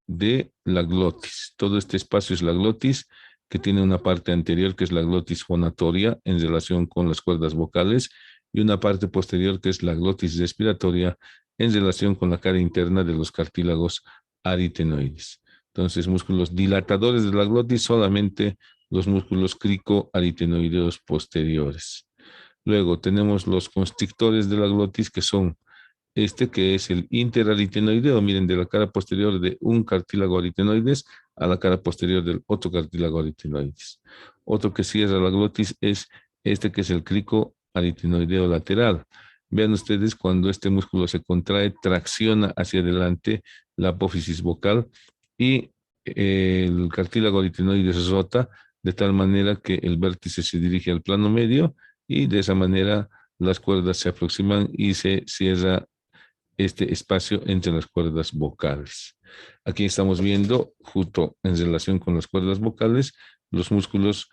de la glotis. Todo este espacio es la glotis, que tiene una parte anterior que es la glotis fonatoria en relación con las cuerdas vocales y una parte posterior que es la glotis respiratoria en relación con la cara interna de los cartílagos aritenoides. Entonces, músculos dilatadores de la glotis, solamente los músculos cricoaritenoideos posteriores. Luego tenemos los constrictores de la glotis, que son este que es el interaritenoideo, miren, de la cara posterior de un cartílago aritenoides a la cara posterior del otro cartílago aritenoides. Otro que cierra la glotis es este que es el cricoaritenoideo lateral. Vean ustedes cuando este músculo se contrae, tracciona hacia adelante la apófisis vocal y el cartílago aritenoides rota de tal manera que el vértice se dirige al plano medio y de esa manera las cuerdas se aproximan y se cierra este espacio entre las cuerdas vocales. Aquí estamos viendo, justo en relación con las cuerdas vocales, los músculos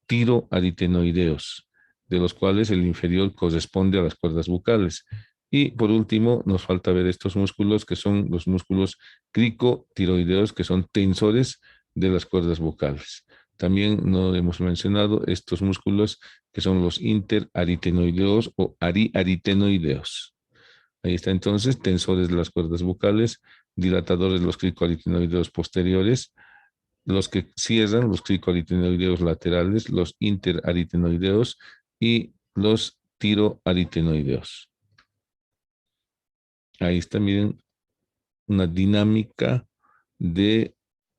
tiroaritenoideos, de los cuales el inferior corresponde a las cuerdas vocales. Y por último, nos falta ver estos músculos que son los músculos cricotiroideos, que son tensores de las cuerdas vocales. También no hemos mencionado estos músculos que son los interaritenoideos o ariaritenoideos. Ahí está entonces, tensores de las cuerdas vocales, dilatadores de los cricoaritenoideos posteriores, los que cierran los cricoaritenoideos laterales, los interaritenoideos y los tiroaritenoideos. Ahí está, miren, una dinámica de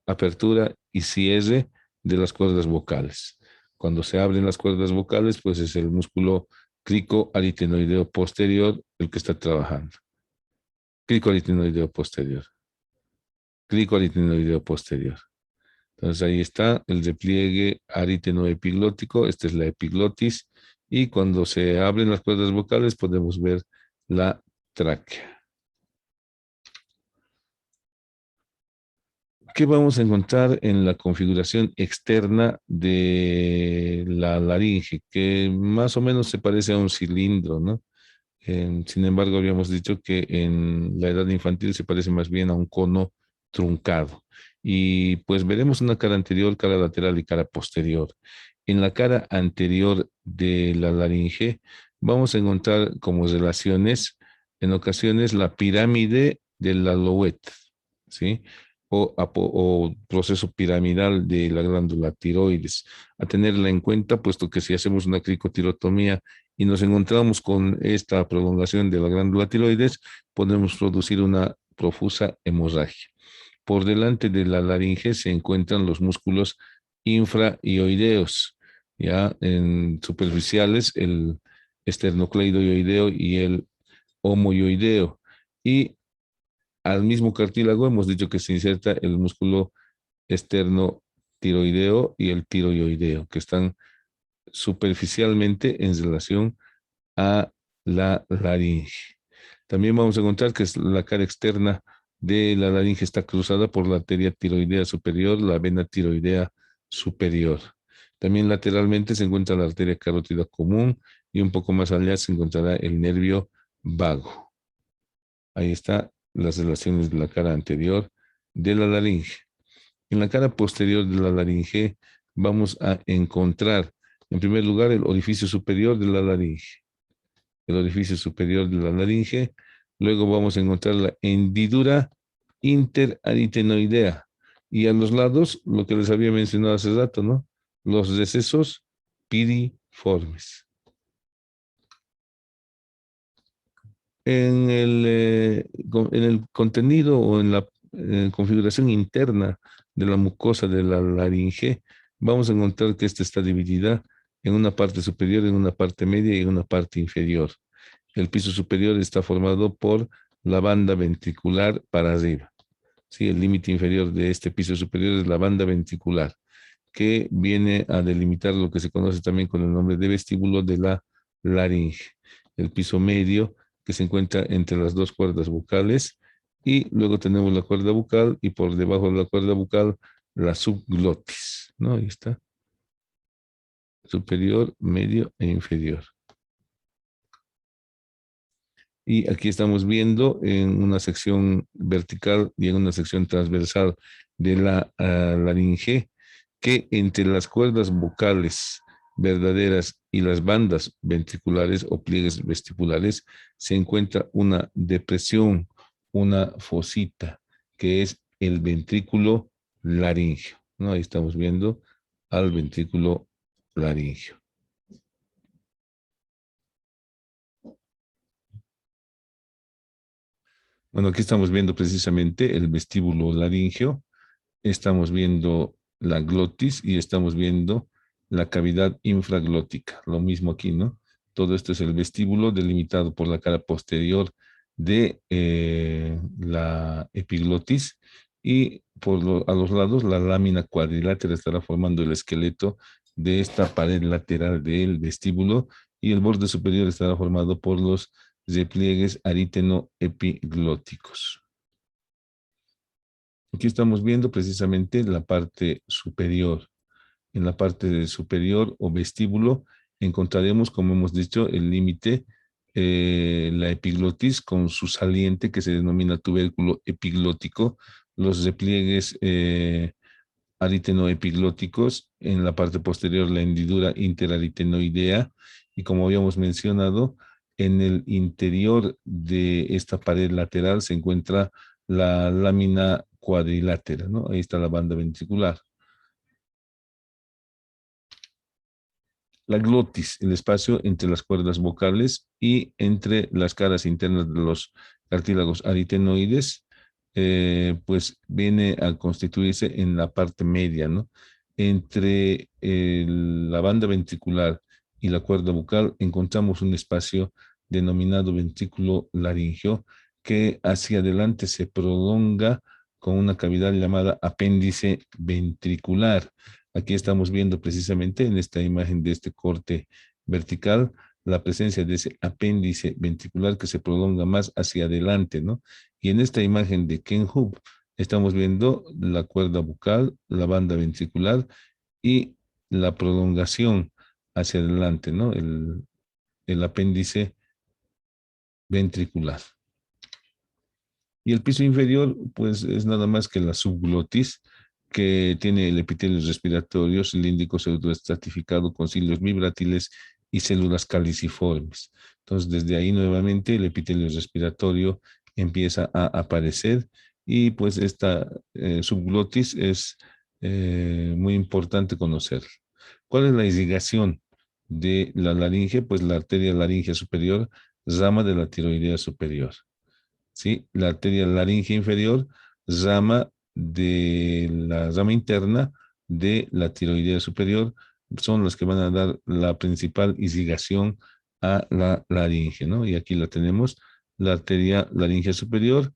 apertura y cierre de las cuerdas vocales. Cuando se abren las cuerdas vocales, pues es el músculo cricoaritenoideo posterior el que está trabajando. Cricoaritenoideo posterior. Cricoaritenoideo posterior. Entonces ahí está el repliegue aritenoepiglótico. Esta es la epiglotis. Y cuando se abren las cuerdas vocales podemos ver la tráquea. ¿Qué vamos a encontrar en la configuración externa de la laringe? Que más o menos se parece a un cilindro, ¿no? Sin embargo, habíamos dicho que en la edad infantil se parece más bien a un cono truncado. Y pues veremos una cara anterior, cara lateral y cara posterior. En la cara anterior de la laringe vamos a encontrar como relaciones, en ocasiones, la pirámide del aloet, ¿sí? O proceso piramidal de la glándula tiroides. A tenerla en cuenta, puesto que si hacemos una cricotirotomía y nos encontramos con esta prolongación de la glándula tiroides, podemos producir una profusa hemorragia. Por delante de la laringe se encuentran los músculos infraioideos, ya en superficiales, el esternocleidoideo y el homoioideo. Y al mismo cartílago hemos dicho que se inserta el músculo esternotiroideo y el tiroideo, que están superficialmente en relación a la laringe. También vamos a encontrar que la cara externa de la laringe está cruzada por la arteria tiroidea superior, la vena tiroidea superior. También lateralmente se encuentra la arteria carótida común y un poco más allá se encontrará el nervio vago. Ahí está las relaciones de la cara anterior de la laringe. En la cara posterior de la laringe vamos a encontrar, en primer lugar, el orificio superior de la laringe. El orificio superior de la laringe. Luego vamos a encontrar la hendidura interaritenoidea. Y a los lados, lo que les había mencionado hace rato, ¿no? Los recesos piriformes. En el contenido o en la configuración interna de la mucosa de la laringe, vamos a encontrar que esta está dividida en una parte superior, en una parte media y en una parte inferior. El piso superior está formado por la banda ventricular para arriba. Sí, el límite inferior de este piso superior es la banda ventricular, que viene a delimitar lo que se conoce también con el nombre de vestíbulo de la laringe. El piso medio, que se encuentra entre las dos cuerdas vocales, y luego tenemos la cuerda bucal, y por debajo de la cuerda bucal, la subglotis, ¿no? Ahí está. Superior, medio e inferior. Y aquí estamos viendo en una sección vertical y en una sección transversal de la laringe que entre las cuerdas vocales verdaderas y las bandas ventriculares o pliegues vestibulares se encuentra una depresión, una fosita, que es el ventrículo laringio, ¿no? Ahí estamos viendo al ventrículo laringio. Bueno, aquí estamos viendo precisamente el vestíbulo laringio, estamos viendo la glotis y estamos viendo la cavidad infraglótica. Lo mismo aquí, ¿no? Todo esto es el vestíbulo delimitado por la cara posterior de la epiglotis y a los lados la lámina cuadrilátera estará formando el esqueleto de esta pared lateral del vestíbulo y el borde superior estará formado por los repliegues aritenoepiglóticos. Aquí estamos viendo precisamente la parte superior. En la parte superior o vestíbulo encontraremos, como hemos dicho, el límite, la epiglotis con su saliente que se denomina tubérculo epiglótico, los repliegues aritenoepiglóticos, en la parte posterior la hendidura interaritenoidea y, como habíamos mencionado, en el interior de esta pared lateral se encuentra la lámina cuadrilátera, ¿no? Ahí está la banda ventricular. La glotis, el espacio entre las cuerdas vocales y entre las caras internas de los cartílagos aritenoides, pues viene a constituirse en la parte media, ¿no? Entre la banda ventricular y la cuerda vocal encontramos un espacio denominado ventrículo laringio que hacia adelante se prolonga con una cavidad llamada apéndice ventricular. Aquí estamos viendo precisamente en esta imagen de este corte vertical la presencia de ese apéndice ventricular que se prolonga más hacia adelante, ¿no? Y en esta imagen de Ken Hub estamos viendo la cuerda bucal, la banda ventricular y la prolongación hacia adelante, ¿no? El apéndice ventricular. Y el piso inferior, pues es nada más que la subglotis, que tiene el epitelio respiratorio cilíndrico pseudoestratificado con cilios vibrátiles y células caliciformes. Entonces, desde ahí nuevamente el epitelio respiratorio empieza a aparecer y pues esta subglotis es muy importante conocer. ¿Cuál es la irrigación de la laringe? Pues la arteria laringea superior, rama de la tiroidea superior. ¿Sí? La arteria laringe inferior, rama de la rama interna de la tiroidea superior, son las que van a dar la principal irrigación a la laringe, ¿no? Y aquí la tenemos, la arteria laringea superior,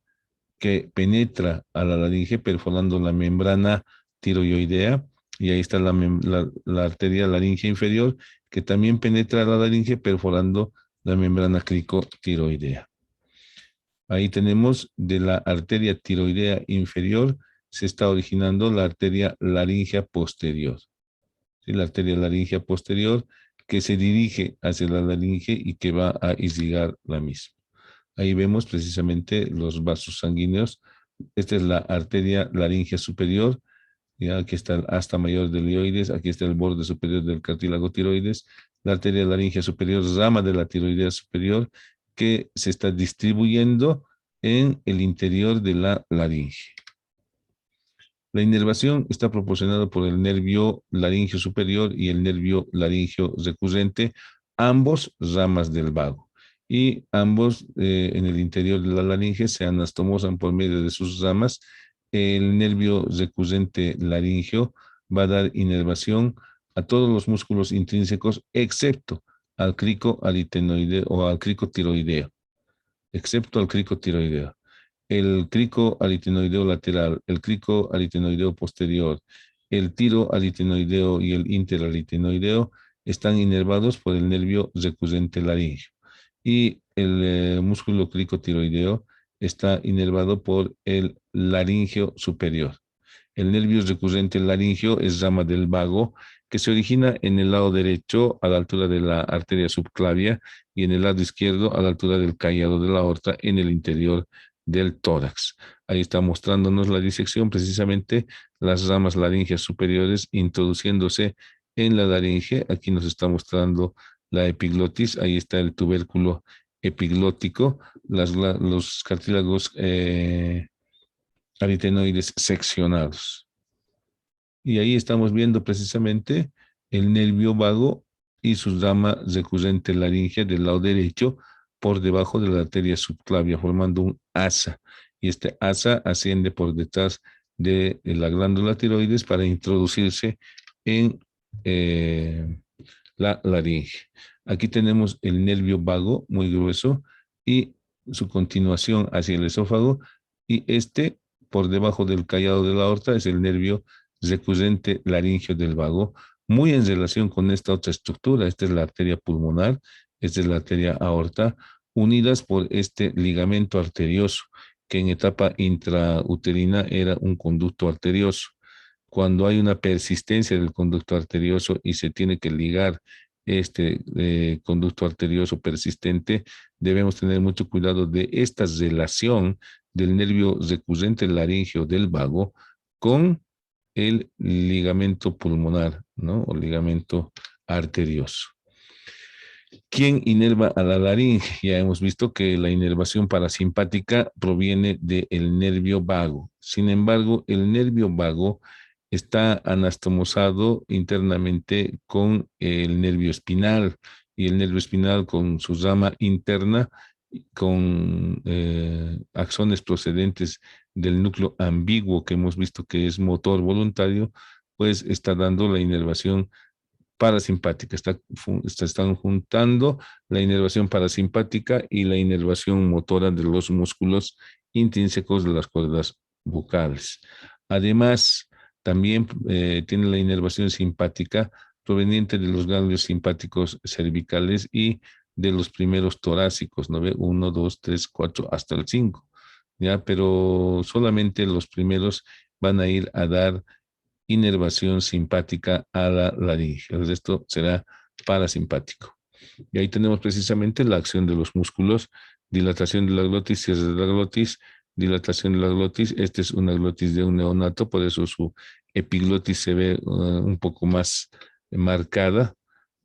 que penetra a la laringe perforando la membrana tiroidea, y ahí está la arteria laringea inferior, que también penetra a la laringe perforando la membrana cricotiroidea. Ahí tenemos de la arteria tiroidea inferior, se está originando la arteria laringea posterior. ¿Sí? La arteria laringea posterior que se dirige hacia la laringe y que va a irrigar la misma. Ahí vemos precisamente los vasos sanguíneos. Esta es la arteria laringea superior. Ya aquí está el asta mayor del ioides, aquí está el borde superior del cartílago tiroides, la arteria laringea superior, rama de la tiroidea superior, que se está distribuyendo en el interior de la laringe. La inervación está proporcionada por el nervio laringio superior y el nervio laringio recurrente, ambos ramas del vago. Y ambos en el interior de la laringe se anastomosan por medio de sus ramas. El nervio recurrente laringio va a dar inervación a todos los músculos intrínsecos, excepto al crico aritenoideo o al crico tiroideo, excepto al crico tiroideo. El crico aritenoideo lateral, el crico aritenoideo posterior, el tiro aritenoideo y el interaritenoideo están inervados por el nervio recurrente laringio. Y el músculo cricotiroideo está inervado por el laringio superior. El nervio recurrente laringio es rama del vago que se origina en el lado derecho a la altura de la arteria subclavia y en el lado izquierdo a la altura del callado de la aorta en el interior del tórax. Ahí está mostrándonos la disección, precisamente las ramas laringeas superiores introduciéndose en la laringe. Aquí nos está mostrando la epiglotis, ahí está el tubérculo epiglótico, los cartílagos aritenoides seccionados. Y ahí estamos viendo precisamente el nervio vago y su rama recurrente laringea del lado derecho por debajo de la arteria subclavia, formando un asa. Y este asa asciende por detrás de la glándula tiroides para introducirse en la laringe. Aquí tenemos el nervio vago muy grueso y su continuación hacia el esófago, y este por debajo del callado de la aorta es el nervio recurrente laringio del vago, muy en relación con esta otra estructura. Esta es la arteria pulmonar, esta es la arteria aorta, unidas por este ligamento arterioso, que en etapa intrauterina era un conducto arterioso. Cuando hay una persistencia del conducto arterioso y se tiene que ligar este conducto arterioso persistente, debemos tener mucho cuidado de esta relación del nervio recurrente laríngeo del vago con el ligamento pulmonar, ¿no? O ligamento arterioso. ¿Quién inerva a la laringe? Ya hemos visto que la inervación parasimpática proviene del nervio vago. Sin embargo, el nervio vago está anastomosado internamente con el nervio espinal, y el nervio espinal con su rama interna, con axones procedentes del núcleo ambiguo que hemos visto que es motor voluntario, pues está dando la inervación parasimpática. Están juntando la inervación parasimpática y la inervación motora de los músculos intrínsecos de las cuerdas vocales. Además, también tiene la inervación simpática proveniente de los ganglios simpáticos cervicales y de los primeros torácicos, ¿no ve? 1, 2, 3, 4, hasta el 5, ¿ya? Pero solamente los primeros van a ir a dar inervación simpática a la laringe. El resto será parasimpático. Y ahí tenemos precisamente la acción de los músculos, dilatación de la glotis, cierre de la glotis, dilatación de la glotis. Esta es una glotis de un neonato, por eso su epiglotis se ve un poco más marcada.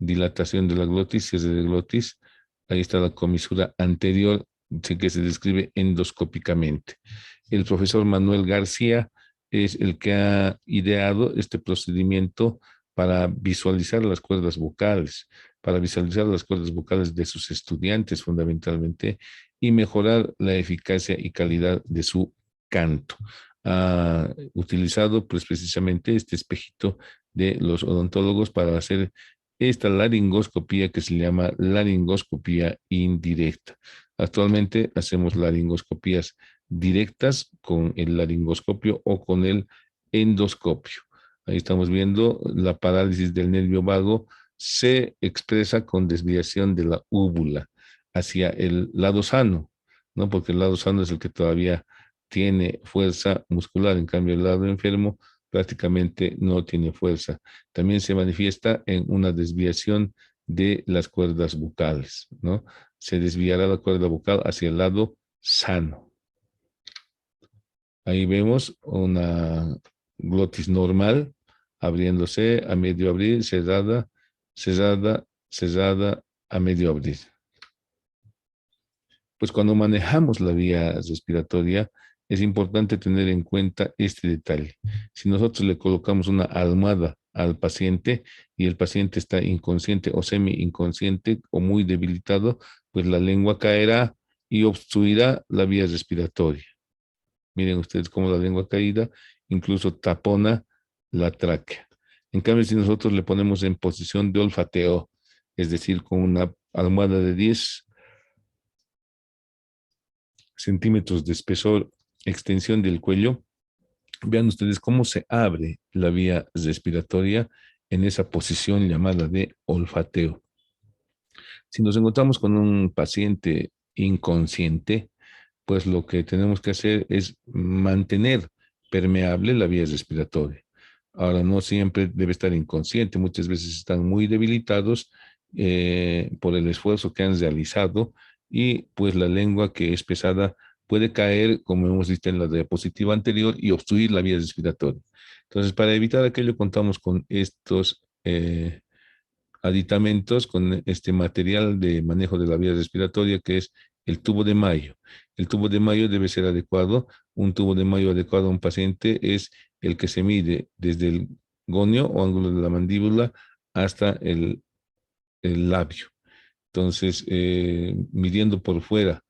Dilatación de la glotis, cierre de glotis. Ahí está la comisura anterior, que se describe endoscópicamente. El profesor Manuel García es el que ha ideado este procedimiento para visualizar las cuerdas vocales, de sus estudiantes fundamentalmente, y mejorar la eficacia y calidad de su canto. Ha utilizado pues precisamente este espejito de los odontólogos para hacer esta laringoscopía que se llama laringoscopía indirecta. Actualmente hacemos laringoscopías directas con el laringoscopio o con el endoscopio. Ahí estamos viendo la parálisis del nervio vago se expresa con desviación de la úvula hacia el lado sano, ¿no? Porque el lado sano es el que todavía tiene fuerza muscular, en cambio el lado enfermo prácticamente no tiene fuerza. También se manifiesta en una desviación de las cuerdas bucales, ¿no? Se desviará la cuerda bucal hacia el lado sano. Ahí vemos una glotis normal, abriéndose a medio abrir, cerrada, cerrada, cerrada a medio abrir. Pues cuando manejamos la vía respiratoria, es importante tener en cuenta este detalle. Si nosotros le colocamos una almohada al paciente y el paciente está inconsciente o semi-inconsciente o muy debilitado, pues la lengua caerá y obstruirá la vía respiratoria. Miren ustedes cómo la lengua caída incluso tapona la tráquea. En cambio, si nosotros le ponemos en posición de olfateo, es decir, con una almohada de 10 centímetros de espesor, extensión del cuello, vean ustedes cómo se abre la vía respiratoria en esa posición llamada de olfateo. Si nos encontramos con un paciente inconsciente, pues lo que tenemos que hacer es mantener permeable la vía respiratoria. Ahora, no siempre debe estar inconsciente, muchas veces están muy debilitados por el esfuerzo que han realizado, y pues la lengua que es pesada puede caer, como hemos visto en la diapositiva anterior, y obstruir la vía respiratoria. Entonces, para evitar aquello, contamos con estos aditamentos, con este material de manejo de la vía respiratoria, que es el tubo de Mayo. El tubo de Mayo debe ser adecuado. Un tubo de Mayo adecuado a un paciente es el que se mide desde el gonio o ángulo de la mandíbula hasta el labio. Entonces, midiendo por fuera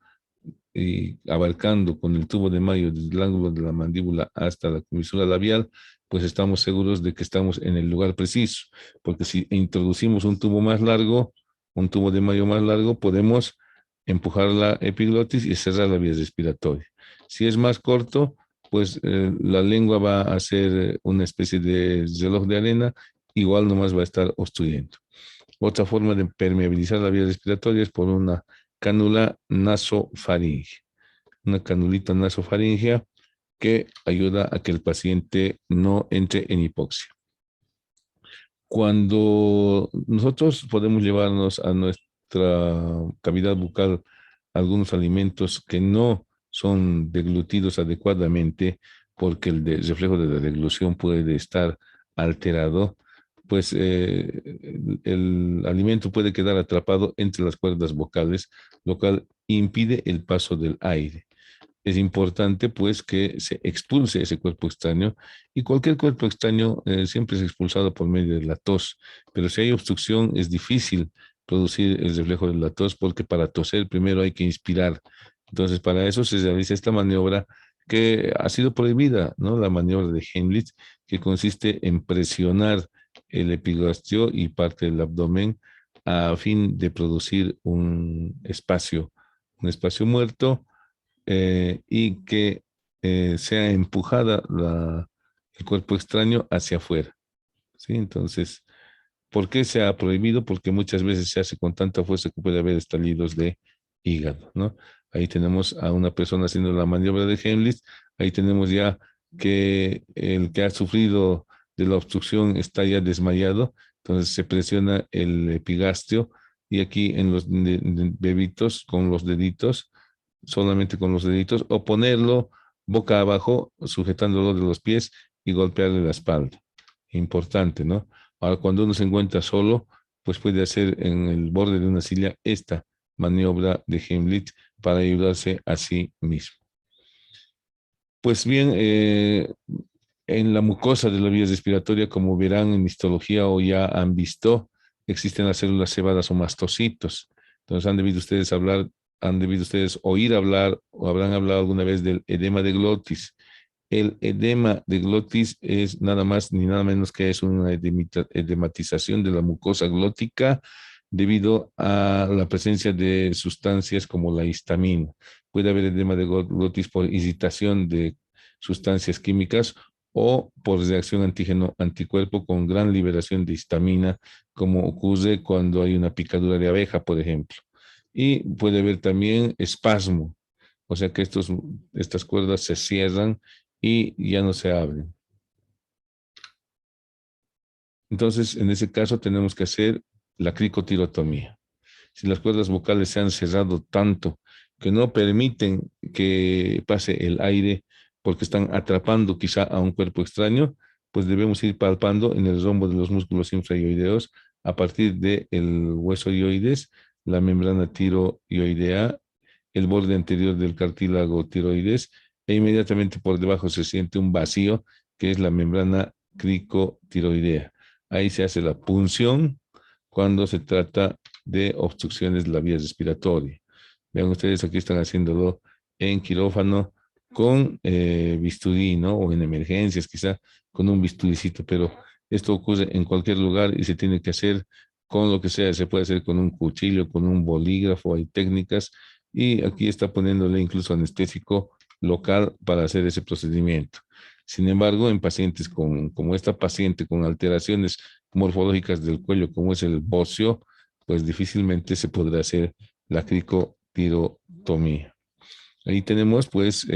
y abarcando con el tubo de Mayo desde el ángulo de la mandíbula hasta la comisura labial, pues estamos seguros de que estamos en el lugar preciso, porque si introducimos un tubo más largo, un tubo de Mayo más largo, podemos empujar la epiglotis y cerrar la vía respiratoria. Si es más corto, pues la lengua va a hacer una especie de reloj de arena, igual nomás va a estar obstruyendo. Otra forma de permeabilizar la vía respiratoria es por una cánula nasofaringea. Una canulita nasofaringea que ayuda a que el paciente no entre en hipoxia. Cuando nosotros podemos llevarnos a nuestra cavidad bucal algunos alimentos que no son deglutidos adecuadamente, porque el reflejo de la deglución puede estar alterado, pues el alimento puede quedar atrapado entre las cuerdas vocales, lo cual impide el paso del aire. Es importante pues que se expulse ese cuerpo extraño, y cualquier cuerpo extraño siempre es expulsado por medio de la tos, pero si hay obstrucción es difícil producir el reflejo de la tos, porque para toser primero hay que inspirar. Entonces para eso se realiza esta maniobra que ha sido prohibida, ¿no? La maniobra de Heimlich, que consiste en presionar el epigastrio y parte del abdomen a fin de producir un espacio muerto, y que sea empujada el cuerpo extraño hacia afuera, ¿sí? Entonces, ¿por qué se ha prohibido? Porque muchas veces se hace con tanta fuerza que puede haber estallidos de hígado, ¿no? Ahí tenemos a una persona haciendo la maniobra de Heimlich. Ahí tenemos ya que el que ha sufrido de la obstrucción está ya desmayado, entonces se presiona el epigastrio, y aquí en los bebitos con los deditos, solamente con los deditos, o ponerlo boca abajo, sujetándolo de los pies y golpearle la espalda. Importante, ¿no? Ahora, cuando uno se encuentra solo, pues puede hacer en el borde de una silla esta maniobra de Heimlich para ayudarse a sí mismo. Pues bien, en la mucosa de la vía respiratoria, como verán en histología o ya han visto, existen las células cebadas o mastocitos. Entonces han debido ustedes oír hablar o habrán hablado alguna vez del edema de glotis. El edema de glotis es nada más ni nada menos que es una edematización de la mucosa glótica debido a la presencia de sustancias como la histamina. Puede haber edema de glotis por irritación de sustancias químicas o por reacción antígeno-anticuerpo con gran liberación de histamina, como ocurre cuando hay una picadura de abeja, por ejemplo. Y puede haber también espasmo, o sea que estas cuerdas se cierran y ya no se abren. Entonces, en ese caso tenemos que hacer la cricotirotomía. Si las cuerdas vocales se han cerrado tanto que no permiten que pase el aire porque están atrapando quizá a un cuerpo extraño, pues debemos ir palpando en el rombo de los músculos infraioideos a partir del hueso ioides, la membrana tiroidea, el borde anterior del cartílago tiroides, e inmediatamente por debajo se siente un vacío que es la membrana cricotiroidea. Ahí se hace la punción cuando se trata de obstrucciones de la vía respiratoria. Vean ustedes, aquí están haciéndolo en quirófano con bisturí, ¿no? O en emergencias, quizá con un bisturicito, pero esto ocurre en cualquier lugar y se tiene que hacer con lo que sea. Se puede hacer con un cuchillo, con un bolígrafo, hay técnicas, y aquí está poniéndole incluso anestésico local para hacer ese procedimiento. Sin embargo, en pacientes como esta paciente con alteraciones morfológicas del cuello, como es el bocio, pues difícilmente se podrá hacer la cricotirotomía. Ahí tenemos pues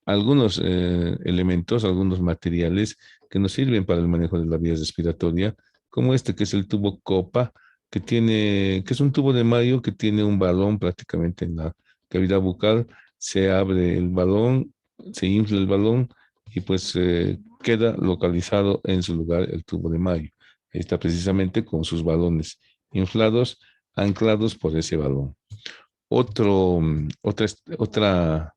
algunos elementos, algunos materiales que nos sirven para el manejo de la vía respiratoria, como este que es el tubo copa, que es un tubo de mayo que tiene un balón prácticamente en la cavidad bucal. Se abre el balón, se infla el balón y pues queda localizado en su lugar el tubo de mayo. Ahí está precisamente con sus balones inflados, anclados por ese balón. Otro, otra, otra,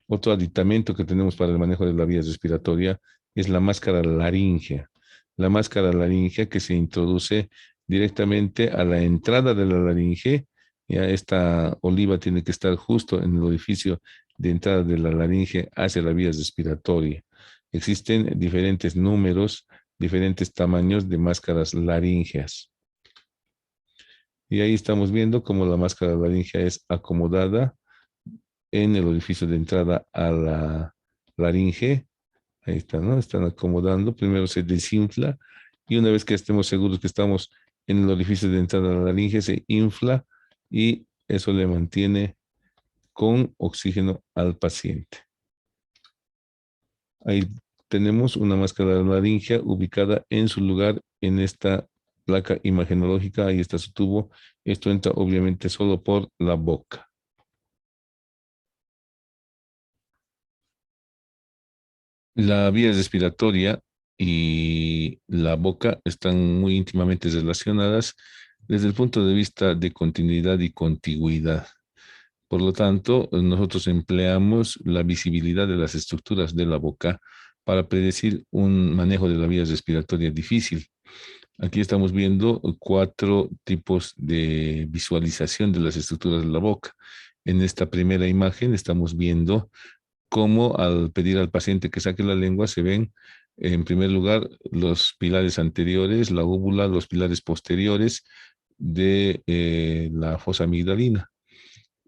otro aditamento que tenemos para el manejo de la vía respiratoria es la máscara laríngea. La máscara laríngea que se introduce directamente a la entrada de la laringe. Ya esta oliva tiene que estar justo en el orificio de entrada de la laringe hacia la vía respiratoria. Existen diferentes números, diferentes tamaños de máscaras laríngeas. Y ahí estamos viendo cómo la máscara laríngea es acomodada en el orificio de entrada a la laringe. Ahí está, ¿no? Están acomodando. Primero se desinfla y una vez que estemos seguros que estamos en el orificio de entrada a la laringe, se infla y eso le mantiene con oxígeno al paciente. Ahí tenemos una máscara laringia ubicada en su lugar en esta placa imagenológica. Ahí está su tubo. Esto entra obviamente solo por la boca. La vía respiratoria y la boca están muy íntimamente relacionadas desde el punto de vista de continuidad y contigüidad. Por lo tanto, nosotros empleamos la visibilidad de las estructuras de la boca para predecir un manejo de la vía respiratoria difícil. Aquí estamos viendo 4 tipos de visualización de las estructuras de la boca. En esta primera imagen estamos viendo cómo al pedir al paciente que saque la lengua se ven, en primer lugar, los pilares anteriores, la úvula, los pilares posteriores de la fosa amigdalina.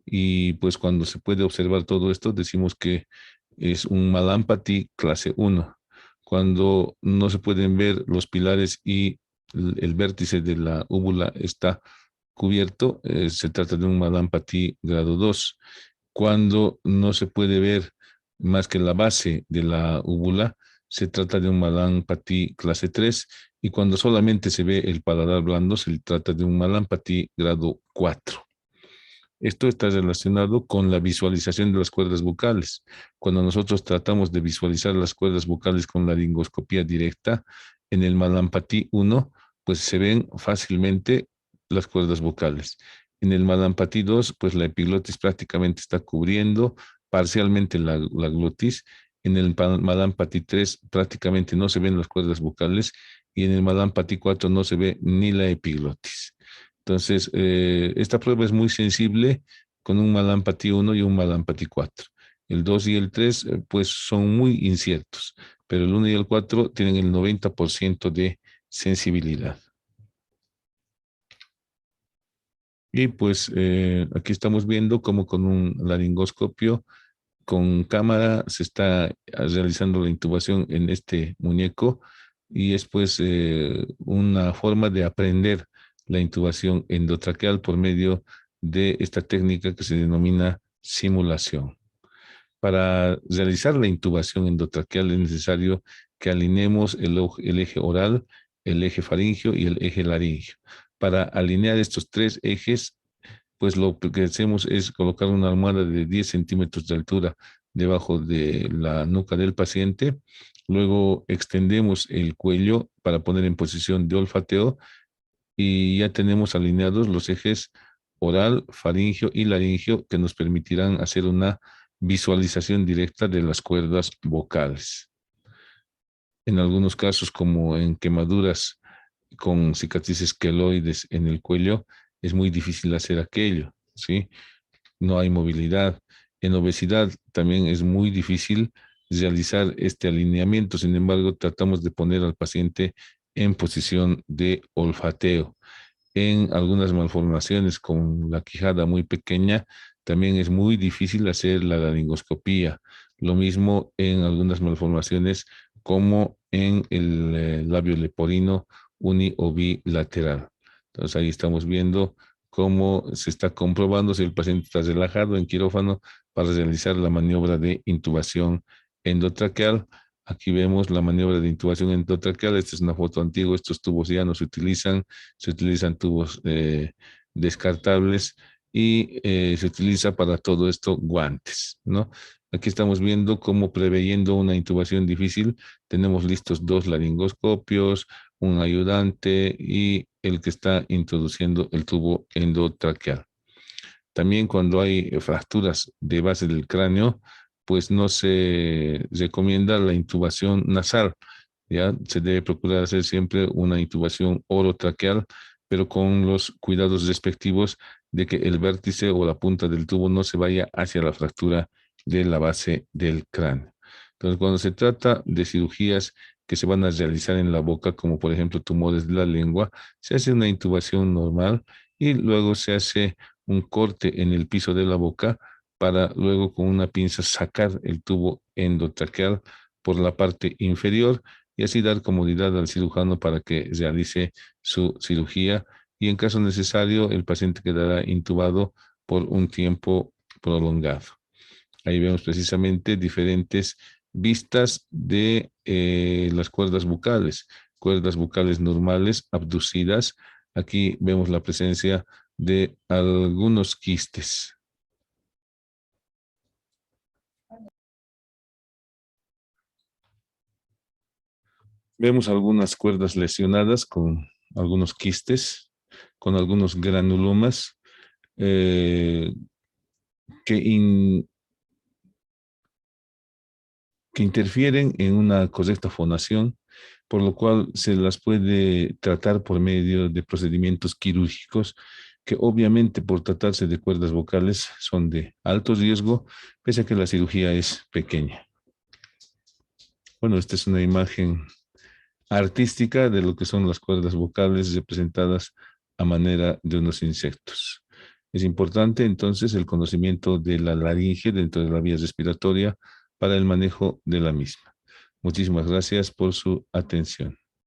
Y pues cuando se puede observar todo esto, decimos que es un Mallampati clase 1. Cuando no se pueden ver los pilares y el vértice de la úvula está cubierto, se trata de un Mallampati grado 2. Cuando no se puede ver más que la base de la úvula, se trata de un Mallampati clase 3. Y cuando solamente se ve el paladar blando, se trata de un Mallampati grado 4. Esto está relacionado con la visualización de las cuerdas vocales. Cuando nosotros tratamos de visualizar las cuerdas vocales con la laringoscopía directa, en el Mallampati 1, pues se ven fácilmente las cuerdas vocales. En el Mallampati 2, pues la epiglotis prácticamente está cubriendo parcialmente la glotis. En el Mallampati 3 prácticamente no se ven las cuerdas vocales y en el Mallampati 4 no se ve ni la epiglotis. Entonces, esta prueba es muy sensible con un Mallampati 1 y un Mallampati 4. El 2 y el 3, pues son muy inciertos, pero el 1 y el 4 tienen el 90% de sensibilidad. Y pues aquí estamos viendo cómo con un laringoscopio con cámara se está realizando la intubación en este muñeco y es pues una forma de aprender la intubación endotraqueal por medio de esta técnica que se denomina simulación. Para realizar la intubación endotraqueal es necesario que alineemos el eje oral, el eje faringio y el eje laringio. Para alinear estos 3 ejes, pues lo que hacemos es colocar una almohada de 10 centímetros de altura debajo de la nuca del paciente. Luego extendemos el cuello para poner en posición de olfateo y ya tenemos alineados los ejes oral, faringio y laringio que nos permitirán hacer una visualización directa de las cuerdas vocales. En algunos casos, como en quemaduras con cicatrices queloides en el cuello, es muy difícil hacer aquello, ¿sí? No hay movilidad. En obesidad también es muy difícil realizar este alineamiento. Sin embargo, tratamos de poner al paciente en posición de olfateo. En algunas malformaciones con la quijada muy pequeña, también es muy difícil hacer la laringoscopía. Lo mismo en algunas malformaciones como en el labio leporino uni o bilateral. Entonces ahí estamos viendo cómo se está comprobando si el paciente está relajado en quirófano para realizar la maniobra de intubación endotraqueal. Aquí vemos la maniobra de intubación endotraqueal. Esta es una foto antigua. Estos tubos ya no se utilizan tubos descartables y se utiliza para todo esto guantes, ¿no? Aquí estamos viendo cómo preveyendo una intubación difícil, tenemos listos 2 laringoscopios, un ayudante y el que está introduciendo el tubo endotraqueal. También cuando hay fracturas de base del cráneo, pues no se recomienda la intubación nasal, ¿ya? Se debe procurar hacer siempre una intubación orotraqueal, pero con los cuidados respectivos de que el vértice o la punta del tubo no se vaya hacia la fractura de la base del cráneo. Entonces, cuando se trata de cirugías que se van a realizar en la boca, como por ejemplo tumores de la lengua, se hace una intubación normal y luego se hace un corte en el piso de la boca para luego con una pinza sacar el tubo endotraqueal por la parte inferior y así dar comodidad al cirujano para que realice su cirugía y en caso necesario el paciente quedará intubado por un tiempo prolongado. Ahí vemos precisamente diferentes vistas de las cuerdas bucales normales, abducidas. Aquí vemos la presencia de algunos quistes. Vemos algunas cuerdas lesionadas con algunos quistes, con algunos granulomas eh, que, que interfieren en una correcta fonación, por lo cual se las puede tratar por medio de procedimientos quirúrgicos que obviamente por tratarse de cuerdas vocales son de alto riesgo, pese a que la cirugía es pequeña. Bueno, esta es una imagen artística de lo que son las cuerdas vocales representadas a manera de unos insectos. Es importante entonces el conocimiento de la laringe dentro de la vía respiratoria para el manejo de la misma. Muchísimas gracias por su atención.